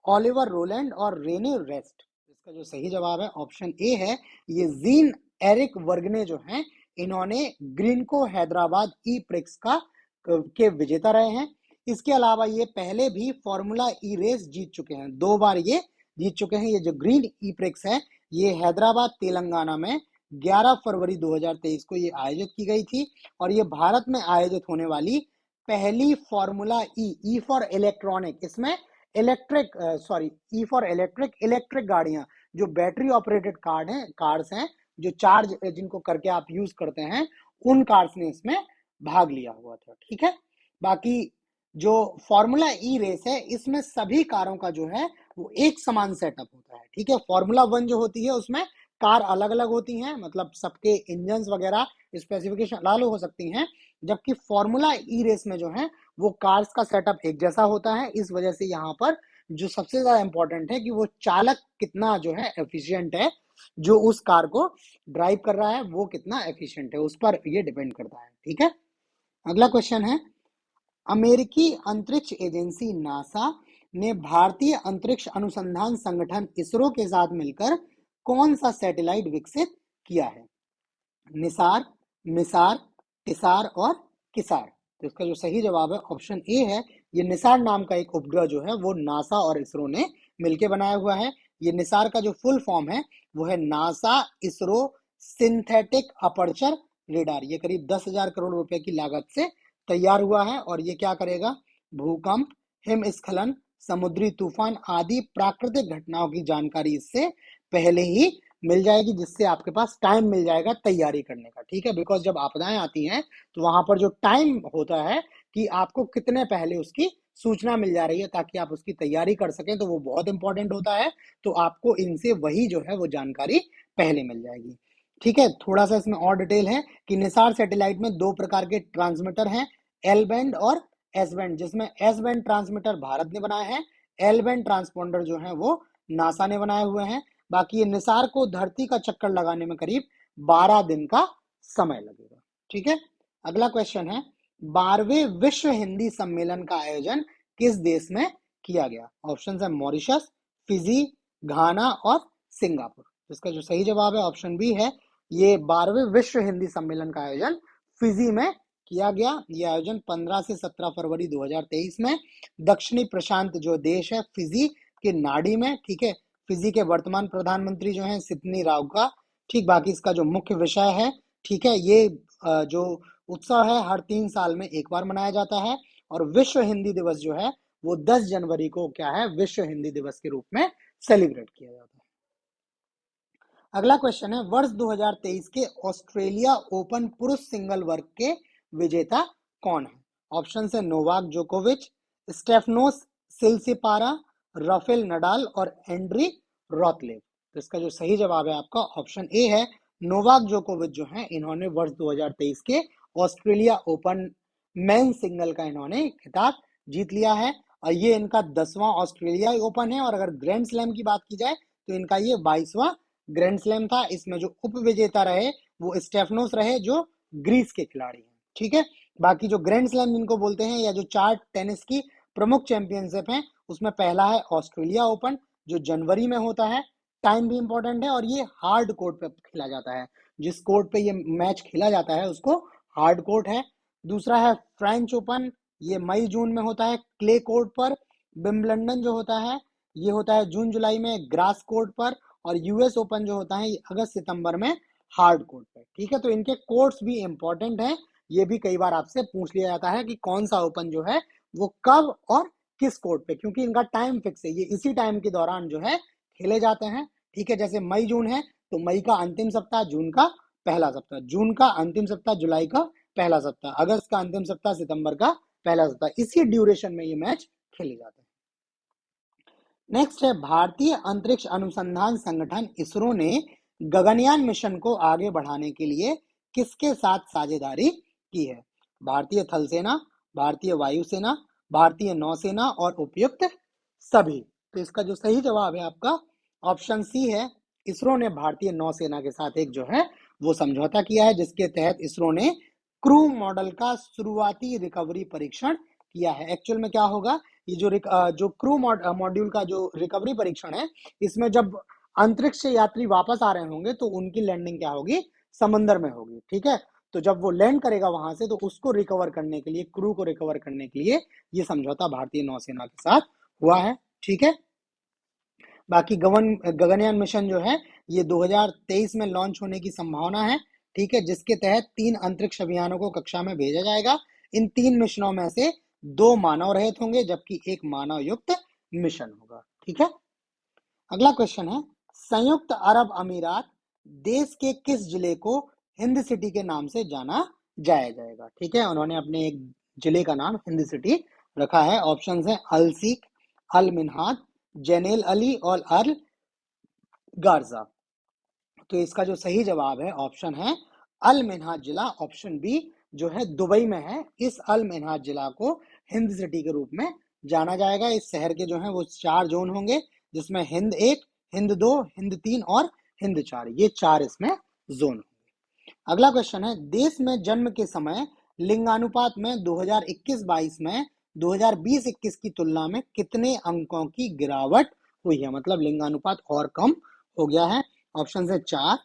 ऑलिवर रोलैंड और रेने रेस्ट। इसका जो सही जवाब है ऑप्शन ए है, ये जीन एरिक वर्गने जो हैं इन्होंने ग्रीनको हैदराबाद ई प्रिक्स के विजेता रहे हैं। इसके अलावा ये पहले भी फॉर्मूला ई रेस जीत चुके हैं, 2 बार ये जीत चुके हैं। ये जो ग्रीन ई प्रिक्स है ये हैदराबाद तेलंगाना में 11 फरवरी 2023 को ये आयोजित की गई थी और ये भारत में आयोजित होने वाली पहली फॉर्मूला ई फॉर इलेक्ट्रॉनिक, इसमें इलेक्ट्रिक गाड़ियां जो बैटरी ऑपरेटेड कार्स हैं जो चार्ज जिनको करके आप यूज करते हैं, उन कार्स ने इसमें भाग लिया हुआ था, ठीक है। बाकी जो फॉर्मूला ई रेस है इसमें सभी कारों का जो है वो एक समान सेटअप होता है, ठीक है। फॉर्मूला 1 जो होती है उसमें कार अलग अलग होती हैं, मतलब सबके इंजन वगैरह स्पेसिफिकेशन अलग हो सकती हैं, जबकि फॉर्मूला ई रेस में जो है वो कार्स का सेटअप एक जैसा होता है। इस वजह से यहाँ पर जो सबसे ज्यादा इंपॉर्टेंट है कि वो चालक कितना जो है एफिशिएंट है, जो उस कार को ड्राइव कर रहा है वो कितना एफिशिएंट है, उस पर ये डिपेंड करता है, ठीक है। अगला क्वेश्चन है, अमेरिकी अंतरिक्ष एजेंसी नासा ने भारतीय अंतरिक्ष अनुसंधान संगठन इसरो के साथ मिलकर कौन सा सैटेलाइट विकसित किया है? निसार, मिसार, टिसार और किसार। तो इसका जो सही जवाब है ऑप्शन ए है, ये निसार नाम का एक उपग्रह जो है वो नासा और इसरो ने मिलकर बनाया हुआ है। ये निसार का जो फुल फॉर्म है वो है NASA ISRO synthetic aperture radar. ये करीब 10,000 करोड़ रुपए की लागत से तैयार हुआ है और ये क्या करेगा, भूकंप, हिमस्खलन, समुद्री तूफान आदि प्राकृतिक घटनाओं की जानकारी इससे पहले ही मिल जाएगी, जिससे आपके पास टाइम मिल जाएगा तैयारी करने का, ठीक है। बिकॉज जब आपदाएं आती हैं तो वहां पर जो टाइम होता है कि आपको कितने पहले उसकी सूचना मिल जा रही है ताकि आप उसकी तैयारी कर सकें, तो वो बहुत इंपॉर्टेंट होता है। तो आपको इनसे वही जो है वो जानकारी पहले मिल जाएगी, ठीक है। थोड़ा सा इसमें और डिटेल है कि निसार सैटेलाइट में 2 प्रकार के ट्रांसमीटर हैं, एल बैंड और एस बैंड, जिसमें एस बैंड ट्रांसमीटर भारत ने बनाए हैं, एल बैंड ट्रांसपोंडर जो है वो नासा ने बनाए हुए हैं। बाकी ये निसार को धरती का चक्कर लगाने में करीब 12 दिन का समय लगेगा, ठीक है। अगला क्वेश्चन है, 12वें विश्व हिंदी सम्मेलन का आयोजन किस देश में किया गया? ऑप्शन है मॉरिशस, फिजी, घाना और सिंगापुर। इसका जो सही जवाब है ऑप्शन बी है, ये 12वें विश्व हिंदी सम्मेलन का आयोजन फिजी में किया गया। यह आयोजन 15 से 17 फरवरी 2023 में दक्षिणी प्रशांत जो देश है फिजी के नाडी में, ठीक है। फिजी के वर्तमान प्रधानमंत्री जो हैं सिडनी राउका, ठीक। बाकी इसका जो मुख्य विषय है, ठीक है, ये जो उत्सव है हर 3 साल में एक बार मनाया जाता है और विश्व हिंदी दिवस जो है वो 10 जनवरी को क्या है, विश्व हिंदी दिवस के रूप में सेलिब्रेट किया जाता है। अगला क्वेश्चन है, वर्ष 2023 के ऑस्ट्रेलिया ओपन पुरुष सिंगल वर्ग के विजेता कौन है? ऑप्शन है नोवाक जोकोविच, स्टेफनोस सिलसिपारा, राफेल नडाल और एंड्री रॉथलेव। तो इसका जो सही जवाब है आपका ऑप्शन ए है, नोवाक जोकोविच जो है इन्होंने वर्ष 2023 के ऑस्ट्रेलिया ओपन मेन सिंगल का इन्होंने खिताब जीत लिया है और ये इनका 10वां ऑस्ट्रेलिया ओपन है। और अगर ग्रैंड स्लैम की बात की जाए तो इनका ये 22वां ग्रैंड स्लैम था। इसमें जो उप विजेता रहे वो स्टेफनोस रहे जो ग्रीस के खिलाड़ी हैं, ठीक है। बाकी जो ग्रैंड स्लैम जिनको बोलते हैं या जो 4 टेनिस की प्रमुख चैंपियनशिप है उसमें पहला है ऑस्ट्रेलिया ओपन जो जनवरी में होता है, टाइम भी इंपॉर्टेंट है और ये हार्ड कोर्ट पे खेला जाता है, जिस कोर्ट पे ये मैच खेला जाता है उसको हार्ड कोर्ट है। दूसरा है फ्रेंच ओपन, ये मई जून में होता है क्ले कोर्ट पर। विंबलडन जो होता है ये होता है जून जुलाई में ग्रास कोर्ट पर। और यूएस ओपन जो होता है अगस्त सितंबर में हार्ड कोर्ट पे। ठीक है, तो इनके कोर्ट्स भी इंपॉर्टेंट है, ये भी कई बार आपसे पूछ लिया जाता है कि कौन सा ओपन जो है वो कब और किस कोर्ट पे, क्योंकि इनका टाइम फिक्स है, ये इसी टाइम के दौरान जो है खेले जाते हैं। ठीक है, जैसे मई जून है तो मई का अंतिम सप्ताह, जून का पहला सप्ताह, जून का अंतिम सप्ताह जुलाई का पहला सप्ताह, अगस्त का अंतिम सप्ताह सितंबर का पहला सप्ताह, इसी ड्यूरेशन में ये मैच खेले जाते हैं। नेक्स्ट है, भारतीय अंतरिक्ष अनुसंधान संगठन इसरो ने गगनयान मिशन को आगे बढ़ाने के लिए किसके साथ साझेदारी की है? भारतीय थल सेना, भारतीय वायुसेना, भारतीय नौसेना और उपयुक्त सभी। तो इसका जो सही जवाब है आपका ऑप्शन सी है, इसरो ने भारतीय नौसेना के साथ एक जो है वो समझौता किया है, जिसके तहत इसरो ने क्रू मॉडल का शुरुआती रिकवरी परीक्षण किया है। एक्चुअल में क्या होगा, ये जो क्रू मॉड्यूल का जो रिकवरी परीक्षण है, इसमें जब अंतरिक्ष से यात्री वापस आ रहे होंगे तो उनकी लैंडिंग क्या होगी, समंदर में होगी। ठीक है, तो जब वो लैंड करेगा वहां से, तो उसको रिकवर करने के लिए, क्रू को रिकवर करने के लिए ये समझौता भारतीय नौसेना के साथ हुआ है। ठीक है, बाकी गगनयान मिशन जो है ये 2023 में लॉन्च होने की संभावना है। ठीक है, जिसके तहत 3 अंतरिक्ष अभियानों को कक्षा में भेजा जाएगा। इन 3 मिशनों में से 2 मानव रहित होंगे, जबकि 1 मानव युक्त मिशन होगा। ठीक है, अगला क्वेश्चन है, संयुक्त अरब अमीरात देश के किस जिले को हिंद सिटी के नाम से जाना जाएगा? ठीक है, उन्होंने अपने एक जिले का नाम हिंद सिटी रखा है। ऑप्शंस है अल सीक, अल मिन्हाद, जैनेल अली और अल गारजा। तो इसका जो सही जवाब है ऑप्शन है अल मिन्हाज जिला, ऑप्शन बी जो है दुबई में है। इस अल मिन्हाज जिला को हिंद सिटी के रूप में जाना जाएगा। इस शहर के जो है वो 4 जोन होंगे, जिसमें हिंद 1, हिंद 2, हिंद 3 और हिंद 4, ये 4 इसमें जोन होंगे। अगला क्वेश्चन है, देश में जन्म के समय लिंगानुपात में 2021-22 में 2020-21 की तुलना में कितने अंकों की गिरावट हुई है? मतलब लिंगानुपात और कम हो गया है। ऑप्शन है 4,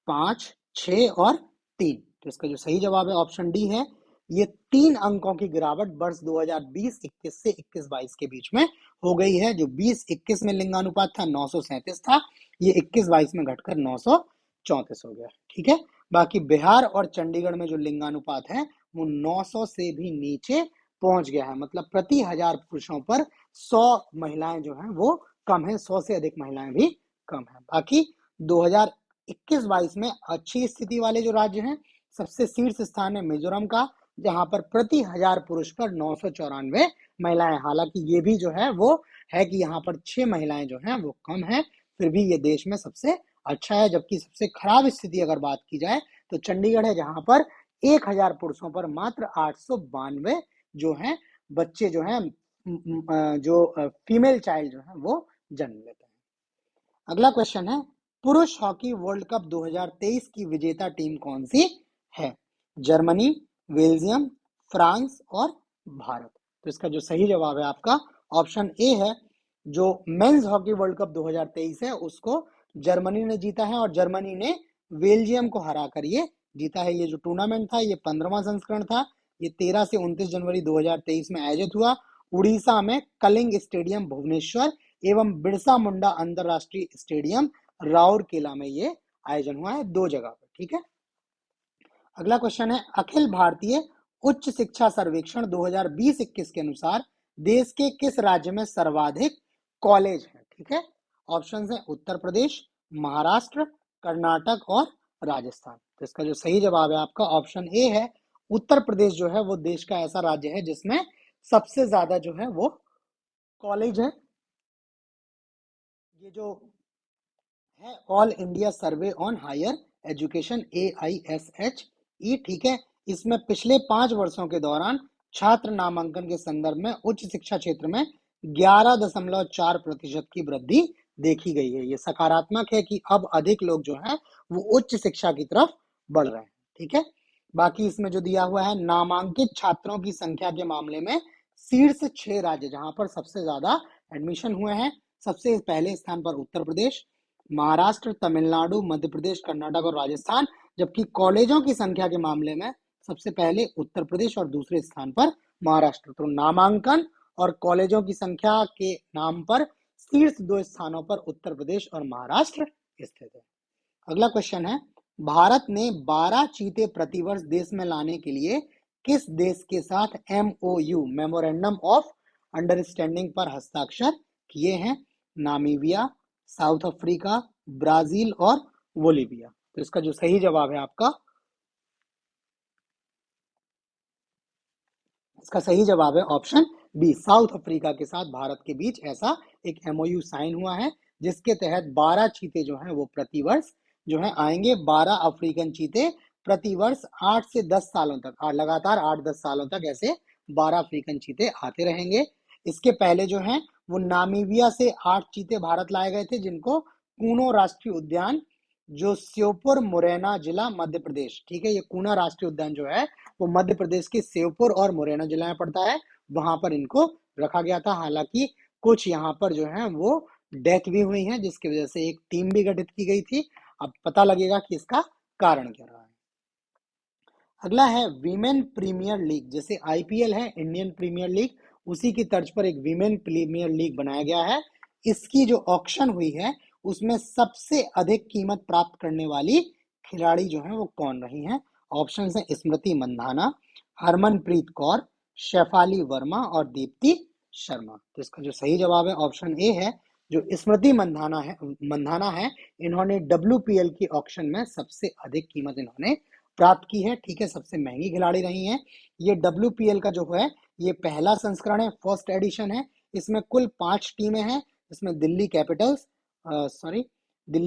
5, 6 और 3। तो इसका जो सही जवाब है ऑप्शन डी है, ये 3 अंकों की गिरावट वर्ष 2020-21 से 21-22 के बीच में हो गई है। जो 20-21 में लिंगानुपात था 937 था, ये 21-22 में घटकर 934 हो गया। ठीक है, बाकी बिहार और चंडीगढ़ में जो लिंगानुपात है वो 900 से भी नीचे पहुंच गया है। मतलब प्रति 1000 पुरुषों पर 100 महिलाएं जो हैं वो कम है, 100 से अधिक महिलाएं भी कम है। बाकी 2021-22 में अच्छी स्थिति वाले जो राज्य हैं, सबसे शीर्ष स्थान है मिजोरम का, जहां पर प्रति 1000 पुरुष पर 994 महिलाएं। हालांकि ये भी जो है वो है कि यहाँ पर 6 महिलाएं जो हैं वो कम है, फिर भी ये देश में सबसे अच्छा है। जबकि सबसे खराब स्थिति अगर बात की जाए तो चंडीगढ़ है, जहां पर 1000 पुरुषों पर मात्र 892 जो हैं बच्चे जो हैं, जो फीमेल चाइल्ड जो है वो जन्म लेते हैं। अगला क्वेश्चन है, पुरुष हॉकी वर्ल्ड कप 2023 की विजेता टीम कौन सी है? जर्मनी, बेल्जियम, फ्रांस और भारत। तो इसका जो सही जवाब है आपका ऑप्शन ए है। जो मेंस हॉकी वर्ल्ड कप 2023 है उसको जर्मनी ने जीता है, और जर्मनी ने बेल्जियम को हराकर ये जीता है। ये जो टूर्नामेंट था ये 15वां संस्करण था। ये 13 से 29 जनवरी 2023 में आयोजित हुआ। उड़ीसा में कलिंग स्टेडियम भुवनेश्वर एवं बिरसा मुंडा अंतरराष्ट्रीय स्टेडियम राउरकेला में ये आयोजन हुआ है, 2 जगह पर। ठीक है, अगला क्वेश्चन है, अखिल भारतीय उच्च शिक्षा सर्वेक्षण 2020-21 के अनुसार देश के किस राज्य में सर्वाधिक कॉलेज है? ठीक है, ऑप्शन है उत्तर प्रदेश, महाराष्ट्र, कर्नाटक और राजस्थान। तो इसका जो सही जवाब है आपका ऑप्शन ए है। उत्तर प्रदेश जो है वो देश का ऐसा राज्य है जिसमें सबसे ज्यादा जो है वो कॉलेज है। ये जो है all India survey on higher education, AISHE। ठीक है, इसमें पिछले 5 वर्षों के दौरान छात्र नामांकन के संदर्भ में उच्च शिक्षा क्षेत्र में 11.4% की वृद्धि देखी गई है। ये सकारात्मक है कि अब अधिक लोग जो है वो उच्च शिक्षा की तरफ बढ़ रहे हैं। ठीक है, बाकी इसमें जो दिया हुआ है, नामांकित छात्रों की संख्या के मामले में शीर्ष 6 राज्य जहां पर सबसे ज्यादा एडमिशन हुए हैं, सबसे पहले स्थान पर उत्तर प्रदेश, महाराष्ट्र, तमिलनाडु, मध्य प्रदेश, कर्नाटक और राजस्थान। जबकि कॉलेजों की संख्या के मामले में सबसे पहले उत्तर प्रदेश और दूसरे स्थान पर महाराष्ट्र। तो नामांकन और कॉलेजों की संख्या के नाम पर शीर्ष 2 स्थानों पर उत्तर प्रदेश और महाराष्ट्र स्थित है। अगला क्वेश्चन है, भारत ने 12 चीते प्रतिवर्ष देश में लाने के लिए किस देश के साथ MOU मेमोरेंडम ऑफ अंडरस्टैंडिंग पर हस्ताक्षर किए हैं? नामीबिया, साउथ अफ्रीका, ब्राजील और बोलीविया। तो इसका जो सही जवाब है आपका, इसका सही जवाब है ऑप्शन बी, साउथ अफ्रीका के साथ भारत के बीच ऐसा एक MOU साइन हुआ है जिसके तहत 12 चीते जो हैं वो प्रतिवर्ष जो है आएंगे। 12 अफ्रीकन चीते प्रतिवर्ष 8 से 10 सालों तक, लगातार 8-10 सालों तक ऐसे 12 अफ्रीकन चीते आते रहेंगे। इसके पहले जो है वो नामीबिया से 8 चीते भारत लाए गए थे, जिनको कूनो राष्ट्रीय उद्यान, जो श्योपुर मुरैना जिला मध्य प्रदेश, ठीक है, ये कूना राष्ट्रीय उद्यान जो है वो मध्य प्रदेश के श्योपुर और मुरैना जिला में पड़ता है, वहां पर इनको रखा गया था। हालांकि कुछ यहाँ पर जो है वो डेथ भी हुई है, जिसकी वजह से एक टीम भी गठित की गई थी। अब पता लगेगा कि इसका कारण क्या रहा है। अगला है वीमेन प्रीमियर लीग, जैसे IPL है इंडियन प्रीमियर लीग, उसी की तर्ज पर एक वीमेन प्रीमियर लीग बनाया गया है। इसकी जो ऑक्शन हुई है उसमें सबसे अधिक कीमत प्राप्त करने वाली खिलाड़ी जो है वो कौन रही हैं? ऑप्शन है स्मृति मंधाना, हरमनप्रीत कौर, शेफाली वर्मा और दीप्ति शर्मा। तो इसका जो सही जवाब है ऑप्शन ए है, जो स्मृति मंधाना है, इन्होंने WPL की ऑक्शन में सबसे अधिक कीमत इन्होंने प्राप्त की है, ठीक है, सबसे महंगी खिलाड़ी रही हैं। ये WPL का जो है ये पहला संस्करण है, फर्स्ट एडिशन है। इसमें कुल 5 टीमें हैं। इसमें Delhi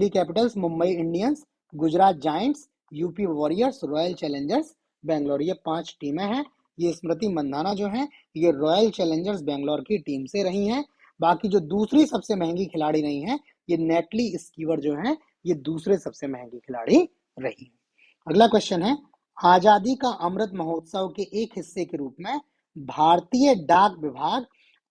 Capitals, Mumbai Indians, Gujarat giants, UP warriors, royal Challengers Bangalore, ये 5 टीमें हैं। ये स्मृति मंधाना जो है ये रॉयल चैलेंजर्स बेंगलोर की टीम से रही हैं। बाकी जो दूसरी सबसे महंगी खिलाड़ी रही हैं ये नेटली स्कीवर जो है ये दूसरे सबसे महंगी खिलाड़ी रही है। अगला क्वेश्चन है, आजादी का अमृत महोत्सव के एक हिस्से के रूप में भारतीय डाक विभाग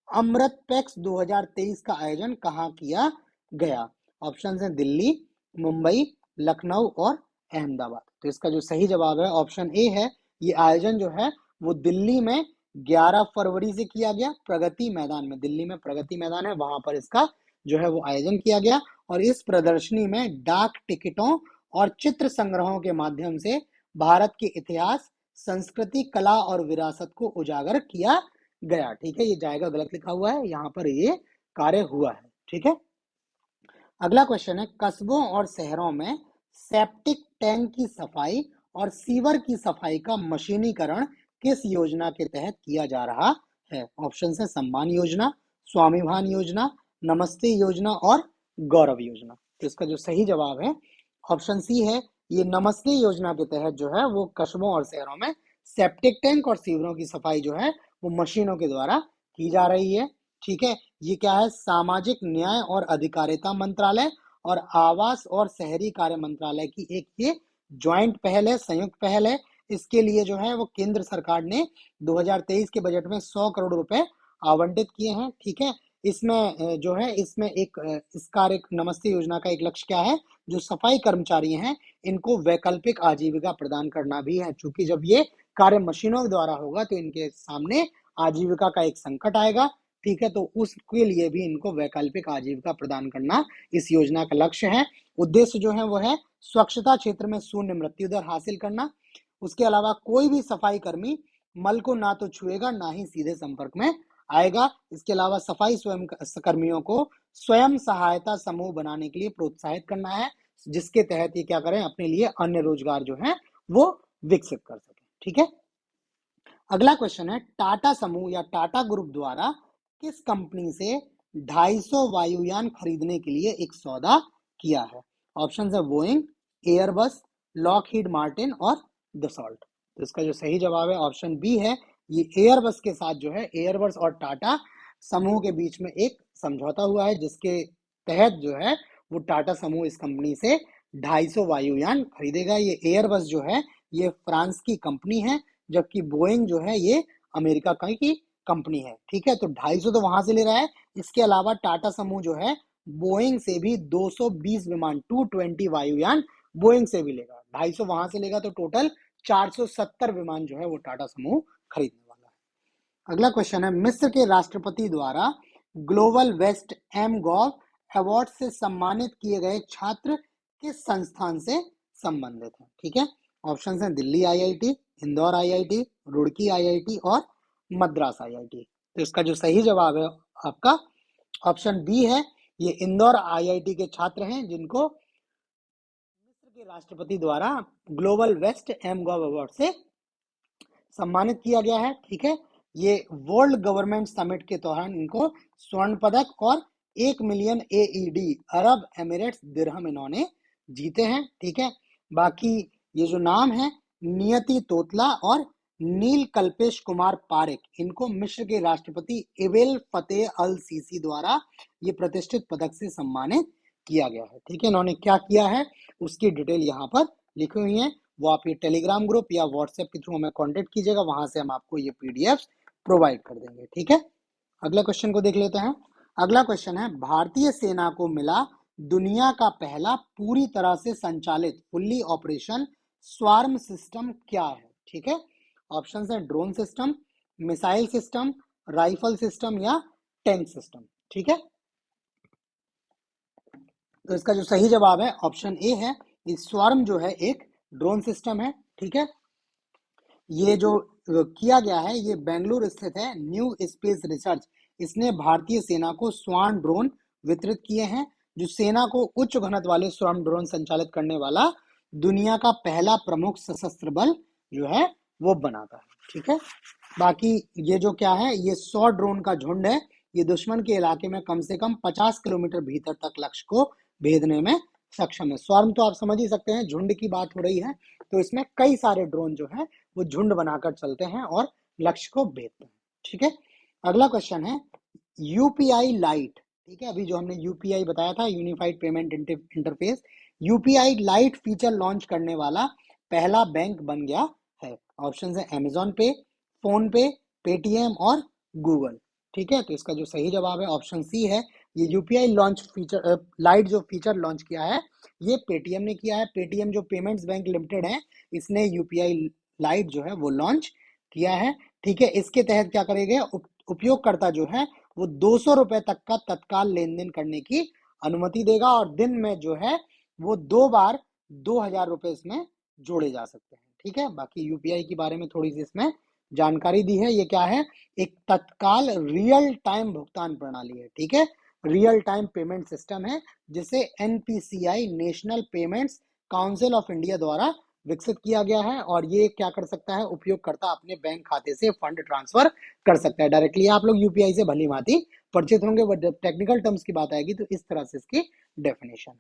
अमृत पैक्स 2023 का आयोजन कहाँ किया गया? ऑप्शन है दिल्ली, मुंबई, लखनऊ और अहमदाबाद। तो इसका जो सही जवाब है ऑप्शन ए है, ये आयोजन जो है वो दिल्ली में 11 फरवरी से किया गया, प्रगति मैदान में, दिल्ली में प्रगति मैदान है वहां पर इसका जो है वो आयोजन किया गया। और इस प्रदर्शनी में डाक टिकटों और चित्र संग्रहों के माध्यम से भारत के इतिहास, संस्कृति, कला और विरासत को उजागर किया गया, ठीक है, ये जाएगा गलत लिखा हुआ है, यहाँ पर ये कार्य हुआ है, ठीक है। अगला क्वेश्चन है, कस्बों और शहरों में सेप्टिक टैंक की सफाई और सीवर की सफाई का मशीनीकरण किस योजना के तहत किया जा रहा है? ऑप्शन है सम्मान योजना, स्वाभिमान योजना, नमस्ते योजना और गौरव योजना। तो इसका जो सही जवाब है ऑप्शन सी है, ये नमस्ते योजना के तहत जो है वो कस्बों और शहरों में सेप्टिक टैंक और सीवरों की सफाई जो है वो मशीनों के द्वारा की जा रही है, ठीक है। ये क्या है, सामाजिक न्याय और अधिकारिता मंत्रालय और आवास और शहरी कार्य मंत्रालय की एक ये ज्वाइंट पहल है, संयुक्त पहल है। इसके लिए जो है वो केंद्र सरकार ने 2023 के बजट में 100 करोड़ रुपए आवंटित किए हैं, ठीक है। इसमें जो है इसमें एक इस कार्य नमस्ते योजना का एक लक्ष्य क्या है, जो सफाई कर्मचारी हैं इनको वैकल्पिक आजीविका प्रदान करना भी है, क्योंकि जब ये कार्य मशीनों के द्वारा होगा तो इनके सामने आजीविका का एक संकट आएगा, ठीक है, तो उसके लिए भी इनको वैकल्पिक आजीविका प्रदान करना इस योजना का लक्ष्य है। उद्देश्य जो है वो है स्वच्छता क्षेत्र में शून्य मृत्यु दर हासिल करना। उसके अलावा कोई भी सफाई कर्मी मल को ना तो छुएगा ना ही सीधे संपर्क में आएगा। इसके अलावा सफाई स्वयं कर्मियों को स्वयं सहायता समूह बनाने के लिए प्रोत्साहित करना है, जिसके तहत ये क्या करें, अपने लिए अन्य रोजगार जो है वो विकसित कर सके, ठीक है। अगला क्वेश्चन है, टाटा समूह या टाटा ग्रुप द्वारा किस कंपनी से 250 वायुयान खरीदने के लिए एक सौदा किया है? ऑप्शन है बोइंग, एयरबस, लॉकहीड मार्टिन और दसॉल्ट। तो इसका जो सही जवाब है ऑप्शन बी है, ये एयरबस के साथ जो है एयरबस और टाटा समूह के बीच में एक समझौता हुआ है, जिसके तहत जो है वो टाटा समूह इस कंपनी से 250 वायुयान खरीदेगा। ये एयरबस जो है ये फ्रांस की कंपनी है, जबकि बोइंग जो है ये अमेरिका की कंपनी है, ठीक है। तो 250 तो वहां से ले रहा है, इसके अलावा टाटा समूह जो है बोइंग से भी 220 विमान 220 वायुयान बोइंग से भी लेगा, 250 वहां से लेगा, तो टोटल 470 विमान जो है वो टाटा समूह खरीदने वाला है। अगला क्वेश्चन है, मिस्र के राष्ट्रपति द्वारा ग्लोबल वेस्ट एम गॉव अवार्ड से सम्मानित किए गए छात्र किस संस्थान से संबंधित है? ठीक है, ऑप्शन है Delhi IIT, Indore IIT, Roorkee IIT और मद्रास आईआईटी। तो इसका जो सही जवाब है आपका ऑप्शन बी है, ये इंदौर आईआईटी के छात्र हैं जिनको मिस्र के राष्ट्रपति द्वारा ग्लोबल वेस्ट एमगॉव अवार्ड से सम्मानित किया गया है। ठीक है, ये वर्ल्ड गवर्नमेंट समिट के दौरान इनको स्वर्ण पदक और 1 मिलियन AED अरब एमिरेट्स दिरहम इन्होंने जीते हैं। ठीक है, बाकी ये जो नाम है नियति तोतला और नील कल्पेश कुमार पारेख, इनको मिस्र के राष्ट्रपति इबेल फतेह अल सीसी द्वारा ये प्रतिष्ठित पदक से सम्मानित किया गया है। ठीक है, इन्होंने क्या किया है उसकी डिटेल यहाँ पर लिखी हुई है, वो आप ये टेलीग्राम ग्रुप या व्हाट्सएप के थ्रू हमें कांटेक्ट कीजिएगा, वहां से हम आपको ये पीडीएफ प्रोवाइड कर देंगे। ठीक है, अगले क्वेश्चन को देख लेते हैं। अगला क्वेश्चन है, भारतीय सेना को मिला दुनिया का पहला पूरी तरह से संचालित फुल्ली ऑपरेशन स्वार्म सिस्टम क्या है? ठीक है, ऑप्शन है drone system, missile system, rifle system या टैंक सिस्टम। ठीक है, तो इसका जो सही जवाब है ऑप्शन ए है, ये स्वार्म जो है एक ड्रोन सिस्टम है। ठीक है, ये जो किया गया है ये बेंगलुरु स्थित है न्यू स्पेस रिसर्च, इसने भारतीय सेना को स्वार्म ड्रोन वितरित किए हैं, जो सेना को उच्च घनत्व वाले स्वार्म ड्रोन संचालित करने वाला दुनिया का पहला प्रमुख सशस्त्र बल जो है वो बनाता है। ठीक है, बाकी ये जो क्या है, ये 100 ड्रोन का झुंड है, ये दुश्मन के इलाके में कम से कम 50 किलोमीटर भीतर तक लक्ष्य को भेदने में सक्षम है। स्वार्म तो आप समझ ही सकते हैं, झुंड की बात हो रही है, तो इसमें कई सारे ड्रोन जो है वो झुंड बनाकर चलते हैं और लक्ष्य को भेदते हैं। ठीक है, अगला क्वेश्चन है यूपीआई लाइट। ठीक है, अभी जो हमने यूपीआई बताया था, unified payment interface, UPI light feature launch करने वाला पहला बैंक बन गया है। ऑप्शन है अमेजॉन पे, फोन पे, पेटीएम और गूगल। ठीक है, तो इसका जो सही जवाब है ऑप्शन सी है, ये यूपीआई लॉन्च फीचर लाइट जो फीचर लॉन्च किया है ये पेटीएम ने किया है। पेटीएम जो पेमेंट्स बैंक लिमिटेड है, इसने यूपीआई लाइट जो है वो लॉन्च किया है। ठीक है, इसके तहत क्या करेंगे, उपयोगकर्ता जो है वो 200 रुपए तक का तत्काल लेन देन करने की अनुमति देगा और दिन में जो है वो 2 बार 2000 रुपए इसमें जोड़े जा सकते हैं। ठीक है, बाकी यूपीआई के बारे में थोड़ी सी इसमें जानकारी दी है, ये क्या है, एक तत्काल रियल टाइम भुगतान प्रणाली है। ठीक है, रियल टाइम पेमेंट सिस्टम है जिसे NPCI national payments council of India द्वारा विकसित किया गया है, और ये क्या कर सकता है, उपयोगकर्ता अपने बैंक खाते से फंड ट्रांसफर कर सकता है डायरेक्टली। आप लोग यूपीआई से भली भांति परिचित होंगे, बट जब टेक्निकल टर्म्स की बात आएगी तो इस तरह से इसकी डेफिनेशन है।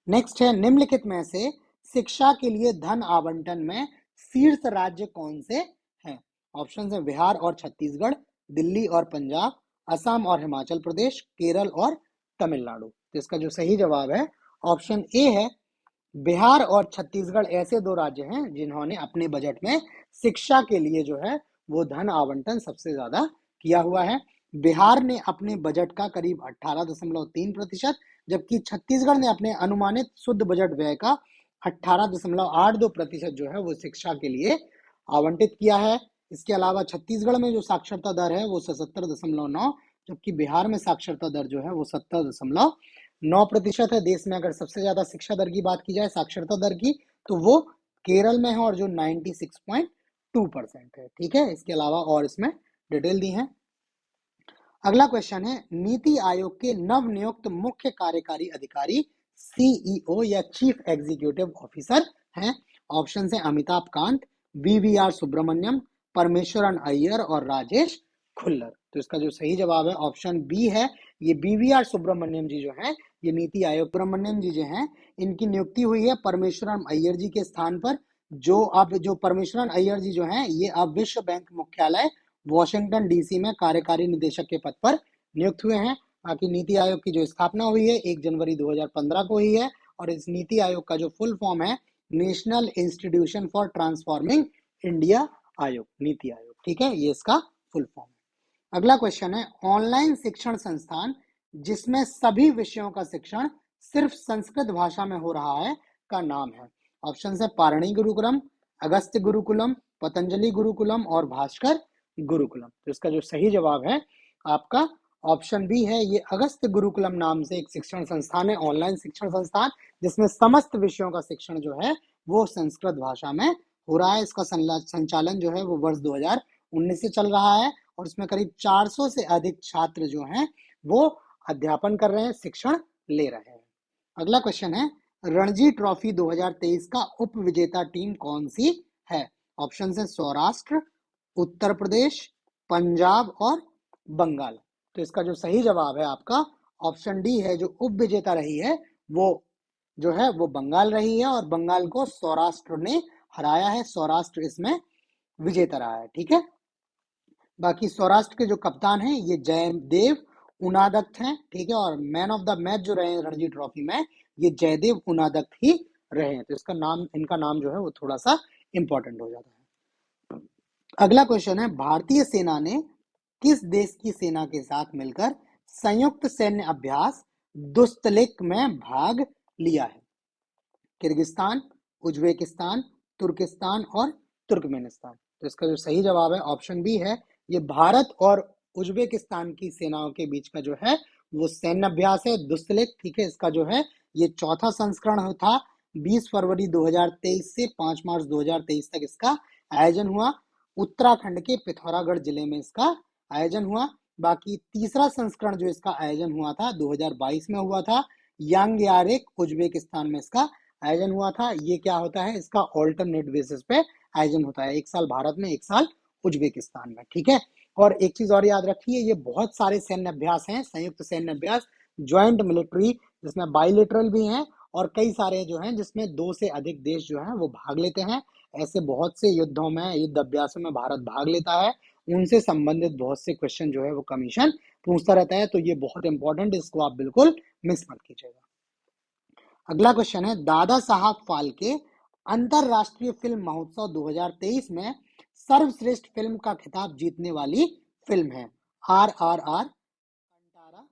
नेक्स्ट है, निम्नलिखित में से शिक्षा के लिए धन आवंटन में शीर्ष राज्य कौन से हैं? ऑप्शन है बिहार और छत्तीसगढ़, दिल्ली और पंजाब, असम और हिमाचल प्रदेश, केरल और तमिलनाडु। तो इसका जो सही जवाब है ऑप्शन ए है, बिहार और छत्तीसगढ़ ऐसे 2 राज्य हैं जिन्होंने अपने बजट में शिक्षा के लिए जो है वो धन आवंटन सबसे ज्यादा किया हुआ है। बिहार ने अपने बजट का करीब 18.3%, जबकि छत्तीसगढ़ ने अपने अनुमानित शुद्ध बजट व्यय का 18.82% जो है वो शिक्षा के लिए आवंटित किया है। इसके अलावा छत्तीसगढ़ में जो साक्षरता दर है वो 77.9, जबकि बिहार में साक्षरता दर जो है वो 70.9% है। देश में अगर सबसे ज्यादा शिक्षा दर की बात की जाए, साक्षरता दर की, तो वो केरल में है और जो 96.2% है। ठीक है, इसके अलावा और इसमें डिटेल दी है। अगला क्वेश्चन है, नीति आयोग के नव नियुक्त मुख्य कार्यकारी अधिकारी सीईओ या चीफ एग्जीक्यूटिव ऑफिसर हैं। ऑप्शन है अमिताभ कांत, बीवीआर सुब्रमण्यम, परमेश्वरन अय्यर और राजेश खुल्लर। तो इसका जो सही जवाब है ऑप्शन बी है, ये बीवीआर सुब्रमण्यम जी जो है, ये नीति आयोग सुब्रमण्यम जी जो हैं, इनकी नियुक्ति हुई है परमेश्वरन अय्यर जी के स्थान पर। जो परमेश्वरन अय्यर जी जो हैं, ये अब विश्व बैंक मुख्यालय वॉशिंगटन डीसी में कार्यकारी निदेशक के पद पर नियुक्त हुए हैं। बाकी नीति आयोग की जो स्थापना हुई है 1 जनवरी 2015 को हुई है, और इस नीति आयोग का जो फुल फॉर्म है national institution for transforming India आयोग, नीति आयोग। ठीक है, ये इसका फुल फॉर्म है। अगला क्वेश्चन है, ऑनलाइन शिक्षण संस्थान जिसमें सभी विषयों का शिक्षण सिर्फ संस्कृत भाषा में हो रहा है का नाम है। ऑप्शन है पारणी गुरुकुलम, अगस्त्य गुरुकुलम, पतंजलि गुरुकुलम और भास्कर गुरुकुलम। तो इसका जो सही जवाब है आपका ऑप्शन बी है, ये अगस्त्य गुरुकुलम नाम से एक शिक्षण संस्थान है, ऑनलाइन शिक्षण संस्थान, जिसमें समस्त विषयों का शिक्षण जो है वो संस्कृत भाषा में हो रहा है। इसका संचालन जो है वो वर्ष 2019 से चल रहा है और इसमें करीब 400 से अधिक छात्र जो हैं वो अध्यापन कर रहे हैं, शिक्षण ले रहे हैं। अगला क्वेश्चन है, रणजी ट्रॉफी 2023 का उप विजेता टीम कौन सी है? ऑप्शन है सौराष्ट्र, उत्तर प्रदेश, पंजाब और बंगाल। तो इसका जो सही जवाब है आपका ऑप्शन डी है, जो उप विजेता रही है वो जो है वो बंगाल रही है और बंगाल को सौराष्ट्र ने हराया है। सौराष्ट्र इसमें विजेता रहा है। ठीक है, बाकी सौराष्ट्र के जो कप्तान हैं ये जयदेव उनादक हैं। ठीक है, और मैन ऑफ द मैच जो रहे हैं रणजी ट्रॉफी में ये जयदेव उनादक ही रहे हैं। तो इसका नाम, इनका नाम जो है वो थोड़ा सा इंपॉर्टेंट हो जाता है। अगला क्वेश्चन है, भारतीय सेना ने किस देश की सेना के साथ मिलकर संयुक्त सैन्य अभ्यास दुस्तलिक में भाग लिया है? किर्गिस्तान, उज्बेकिस्तान, तुर्किस्तान और तुर्कमेनिस्तान। तो इसका जो सही जवाब है ऑप्शन बी है, ये भारत और उज्बेकिस्तान की सेनाओं के बीच का जो है वो सैन्य अभ्यास है दुस्तलिक। ठीक है, इसका जो है ये चौथा संस्करण था। 20 फरवरी 2023 से 5 मार्च 2023 तक इसका आयोजन हुआ। उत्तराखंड के पिथौरागढ़ जिले में इसका आयोजन हुआ। बाकी तीसरा संस्करण जो इसका आयोजन हुआ था 2022 में हुआ था, यांग्यारेक उज्बेकिस्तान में इसका आयोजन हुआ था। ये क्या होता है, इसका ऑल्टरनेट बेसिस पे आयोजन होता है, एक साल भारत में एक साल उज्बेकिस्तान में। ठीक है, और एक चीज और याद रखिए, ये बहुत सारे सैन्य अभ्यास हैं, संयुक्त सैन्य अभ्यास, ज्वाइंट मिलिट्री, जिसमें बाइलेटरल भी हैं और कई सारे जो हैं जिसमें 2 से अधिक देश जो हैं वो भाग लेते हैं। ऐसे बहुत से युद्धों में, युद्ध अभ्यासों में भारत भाग लेता है, उनसे संबंधित बहुत से क्वेश्चन जो है वो कमीशन पूछता रहता है। तो ये बहुत इंपॉर्टेंट, इसको आप बिल्कुल मिस मत कीजिएगा। अगला क्वेश्चन है, दादा साहब फाल्के अंतरराष्ट्रीय फिल्म महोत्सव 2023 में सर्वश्रेष्ठ फिल्म का खिताब जीतने वाली फिल्म है? RRR, Kantara,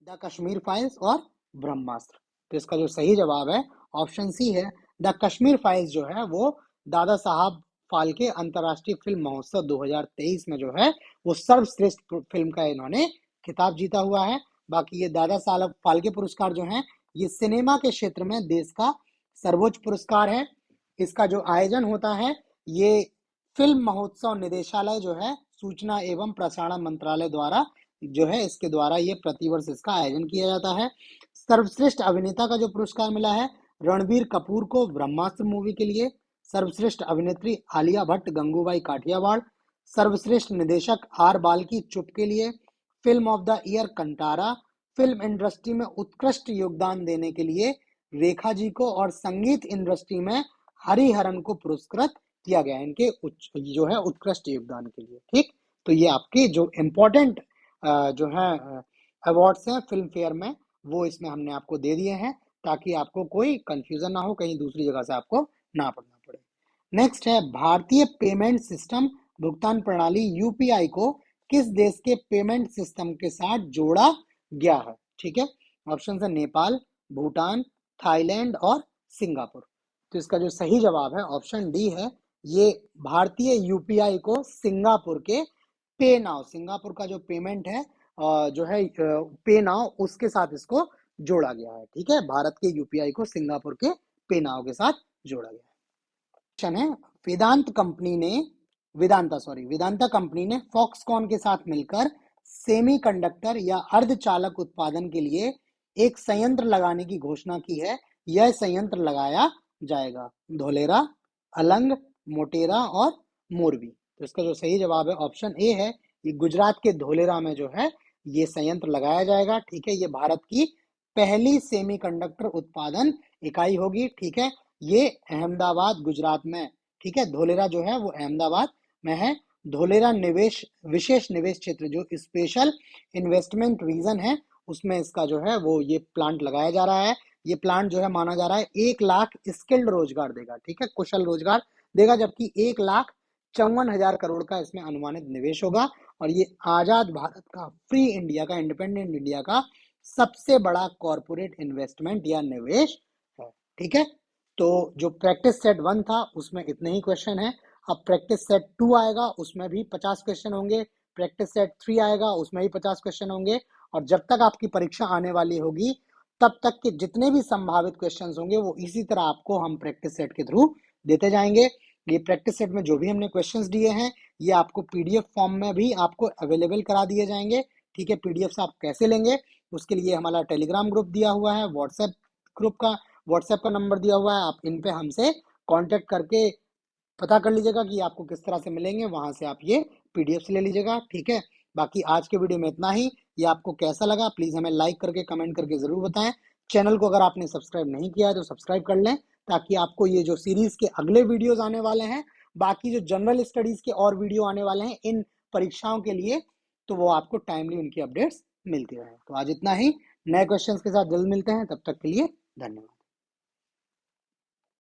the Kashmir files और ब्रह्मास्त्र। तो इसका जो सही जवाब है ऑप्शन सी है, द कश्मीर फाइल्स जो है वो दादा साहब फाल्के अंतरराष्ट्रीय फिल्म महोत्सव 2023 में जो है वो सर्वश्रेष्ठ फिल्म का इन्होंने खिताब जीता हुआ है। बाकी ये दादा साहब फाल्के पुरस्कार जो है ये सिनेमा के क्षेत्र में देश का सर्वोच्च पुरस्कार है। इसका जो आयोजन होता है ये फिल्म महोत्सव निदेशालय जो है सूचना एवं प्रसारण मंत्रालय द्वारा जो है इसके द्वारा ये प्रतिवर्ष इसका आयोजन किया जाता है। सर्वश्रेष्ठ अभिनेता का जो पुरस्कार मिला है रणबीर कपूर को ब्रह्मास्त्र मूवी के लिए। सर्वश्रेष्ठ अभिनेत्री आलिया भट्ट गंगूबाई काठियावाड़। सर्वश्रेष्ठ निदेशक आर बाल्की चुप के लिए। Film of the year Kantara. Film industry में उत्कृष्ट योगदान देने के लिए रेखा जी को और संगीत इंडस्ट्री में हरिहरन को पुरस्कृत किया गया इनके जो है उत्कृष्ट योगदान के लिए। ठीक, तो ये आपके जो इम्पोर्टेंट जो है अवार्ड्स हैं फिल्म फेयर में वो इसमें हमने आपको दे दिए हैं ताकि आपको कोई कंफ्यूजन ना हो, कहीं दूसरी जगह से आपको ना पढ़ना पड़े। नेक्स्ट है, भारतीय पेमेंट सिस्टम भुगतान प्रणाली यूपीआई को किस देश के पेमेंट सिस्टम के साथ जोड़ा गया है? ठीक है, ऑप्शन है नेपाल, भूटान, थाईलैंड और सिंगापुर। तो इसका जो सही जवाब है ऑप्शन डी है, ये भारतीय यूपीआई को सिंगापुर के पे नाउ, सिंगापुर का जो पेमेंट है जो है पे नाउ उसके साथ इसको जोड़ा गया है। ठीक है, भारत के यूपीआई को सिंगापुर के पे नाउ के साथ जोड़ा गया है। क्वेश्चन है, वेदांता कंपनी ने फॉक्सकॉन के साथ मिलकर सेमीकंडक्टर या अर्धचालक उत्पादन के लिए एक संयंत्र लगाने की घोषणा की है। यह संयंत्र लगाया जाएगा धोलेरा, अलंग, मोटेरा और मोरबी। तो इसका जो सही जवाब है ऑप्शन ए है, ये गुजरात के धोलेरा में जो है ये संयंत्र लगाया जाएगा। ठीक है, ये भारत की पहली सेमीकंडक्टर उत्पादन इकाई होगी। ठीक है, ये अहमदाबाद गुजरात में, ठीक है, धोलेरा जो है वो अहमदाबाद में है। धोलेरा निवेश विशेष निवेश क्षेत्र जो स्पेशल इन्वेस्टमेंट रीजन है उसमें इसका जो है वो ये प्लांट लगाया जा रहा है। ये प्लांट जो है माना जा रहा है 1 लाख स्किल्ड रोजगार देगा। ठीक है, कुशल रोजगार देगा, जबकि 1,54,000 करोड़ का इसमें अनुमानित निवेश होगा। और ये आजाद भारत का, फ्री इंडिया का, इंडिपेंडेंट इंडिया का सबसे बड़ा कॉर्पोरेट इन्वेस्टमेंट या निवेश है। ठीक है, तो जो प्रैक्टिस सेट 1 था उसमें इतने ही क्वेश्चन है। अब प्रैक्टिस सेट 2 आएगा उसमें भी 50 क्वेश्चन होंगे। प्रैक्टिस सेट 3 आएगा उसमें भी 50 क्वेश्चन होंगे। और जब तक आपकी परीक्षा आने वाली होगी तब तक के जितने भी संभावित क्वेश्चंस होंगे वो इसी तरह आपको हम प्रैक्टिस सेट के थ्रू देते जाएंगे। ये प्रैक्टिस सेट में जो भी हमने क्वेश्चंस दिए हैं ये आपको पीडीएफ फॉर्म में भी आपको अवेलेबल करा दिए जाएंगे। ठीक है, पीडीएफ से आप कैसे लेंगे उसके लिए हमारा टेलीग्राम ग्रुप दिया हुआ है, व्हाट्सएप का नंबर दिया हुआ है, आप इन पे हमसे कांटेक्ट करके पता कर लीजिएगा कि आपको किस तरह से मिलेंगे, वहां से आप ये पीडीएफ से ले लीजिएगा। ठीक है, बाकी आज के वीडियो में इतना ही। ये आपको कैसा लगा प्लीज हमें लाइक करके कमेंट करके जरूर बताएं। चैनल को अगर आपने सब्सक्राइब नहीं किया है तो सब्सक्राइब कर लें ताकि आपको ये जो सीरीज के अगले वीडियोस आने वाले हैं, बाकी जो जनरल स्टडीज के और वीडियो आने वाले हैं इन परीक्षाओं के लिए, तो वो आपको टाइमली उनकी अपडेट्स मिलती रहे। तो आज इतना ही, नए क्वेश्चंस के साथ जल्द मिलते हैं, तब तक के लिए धन्यवाद।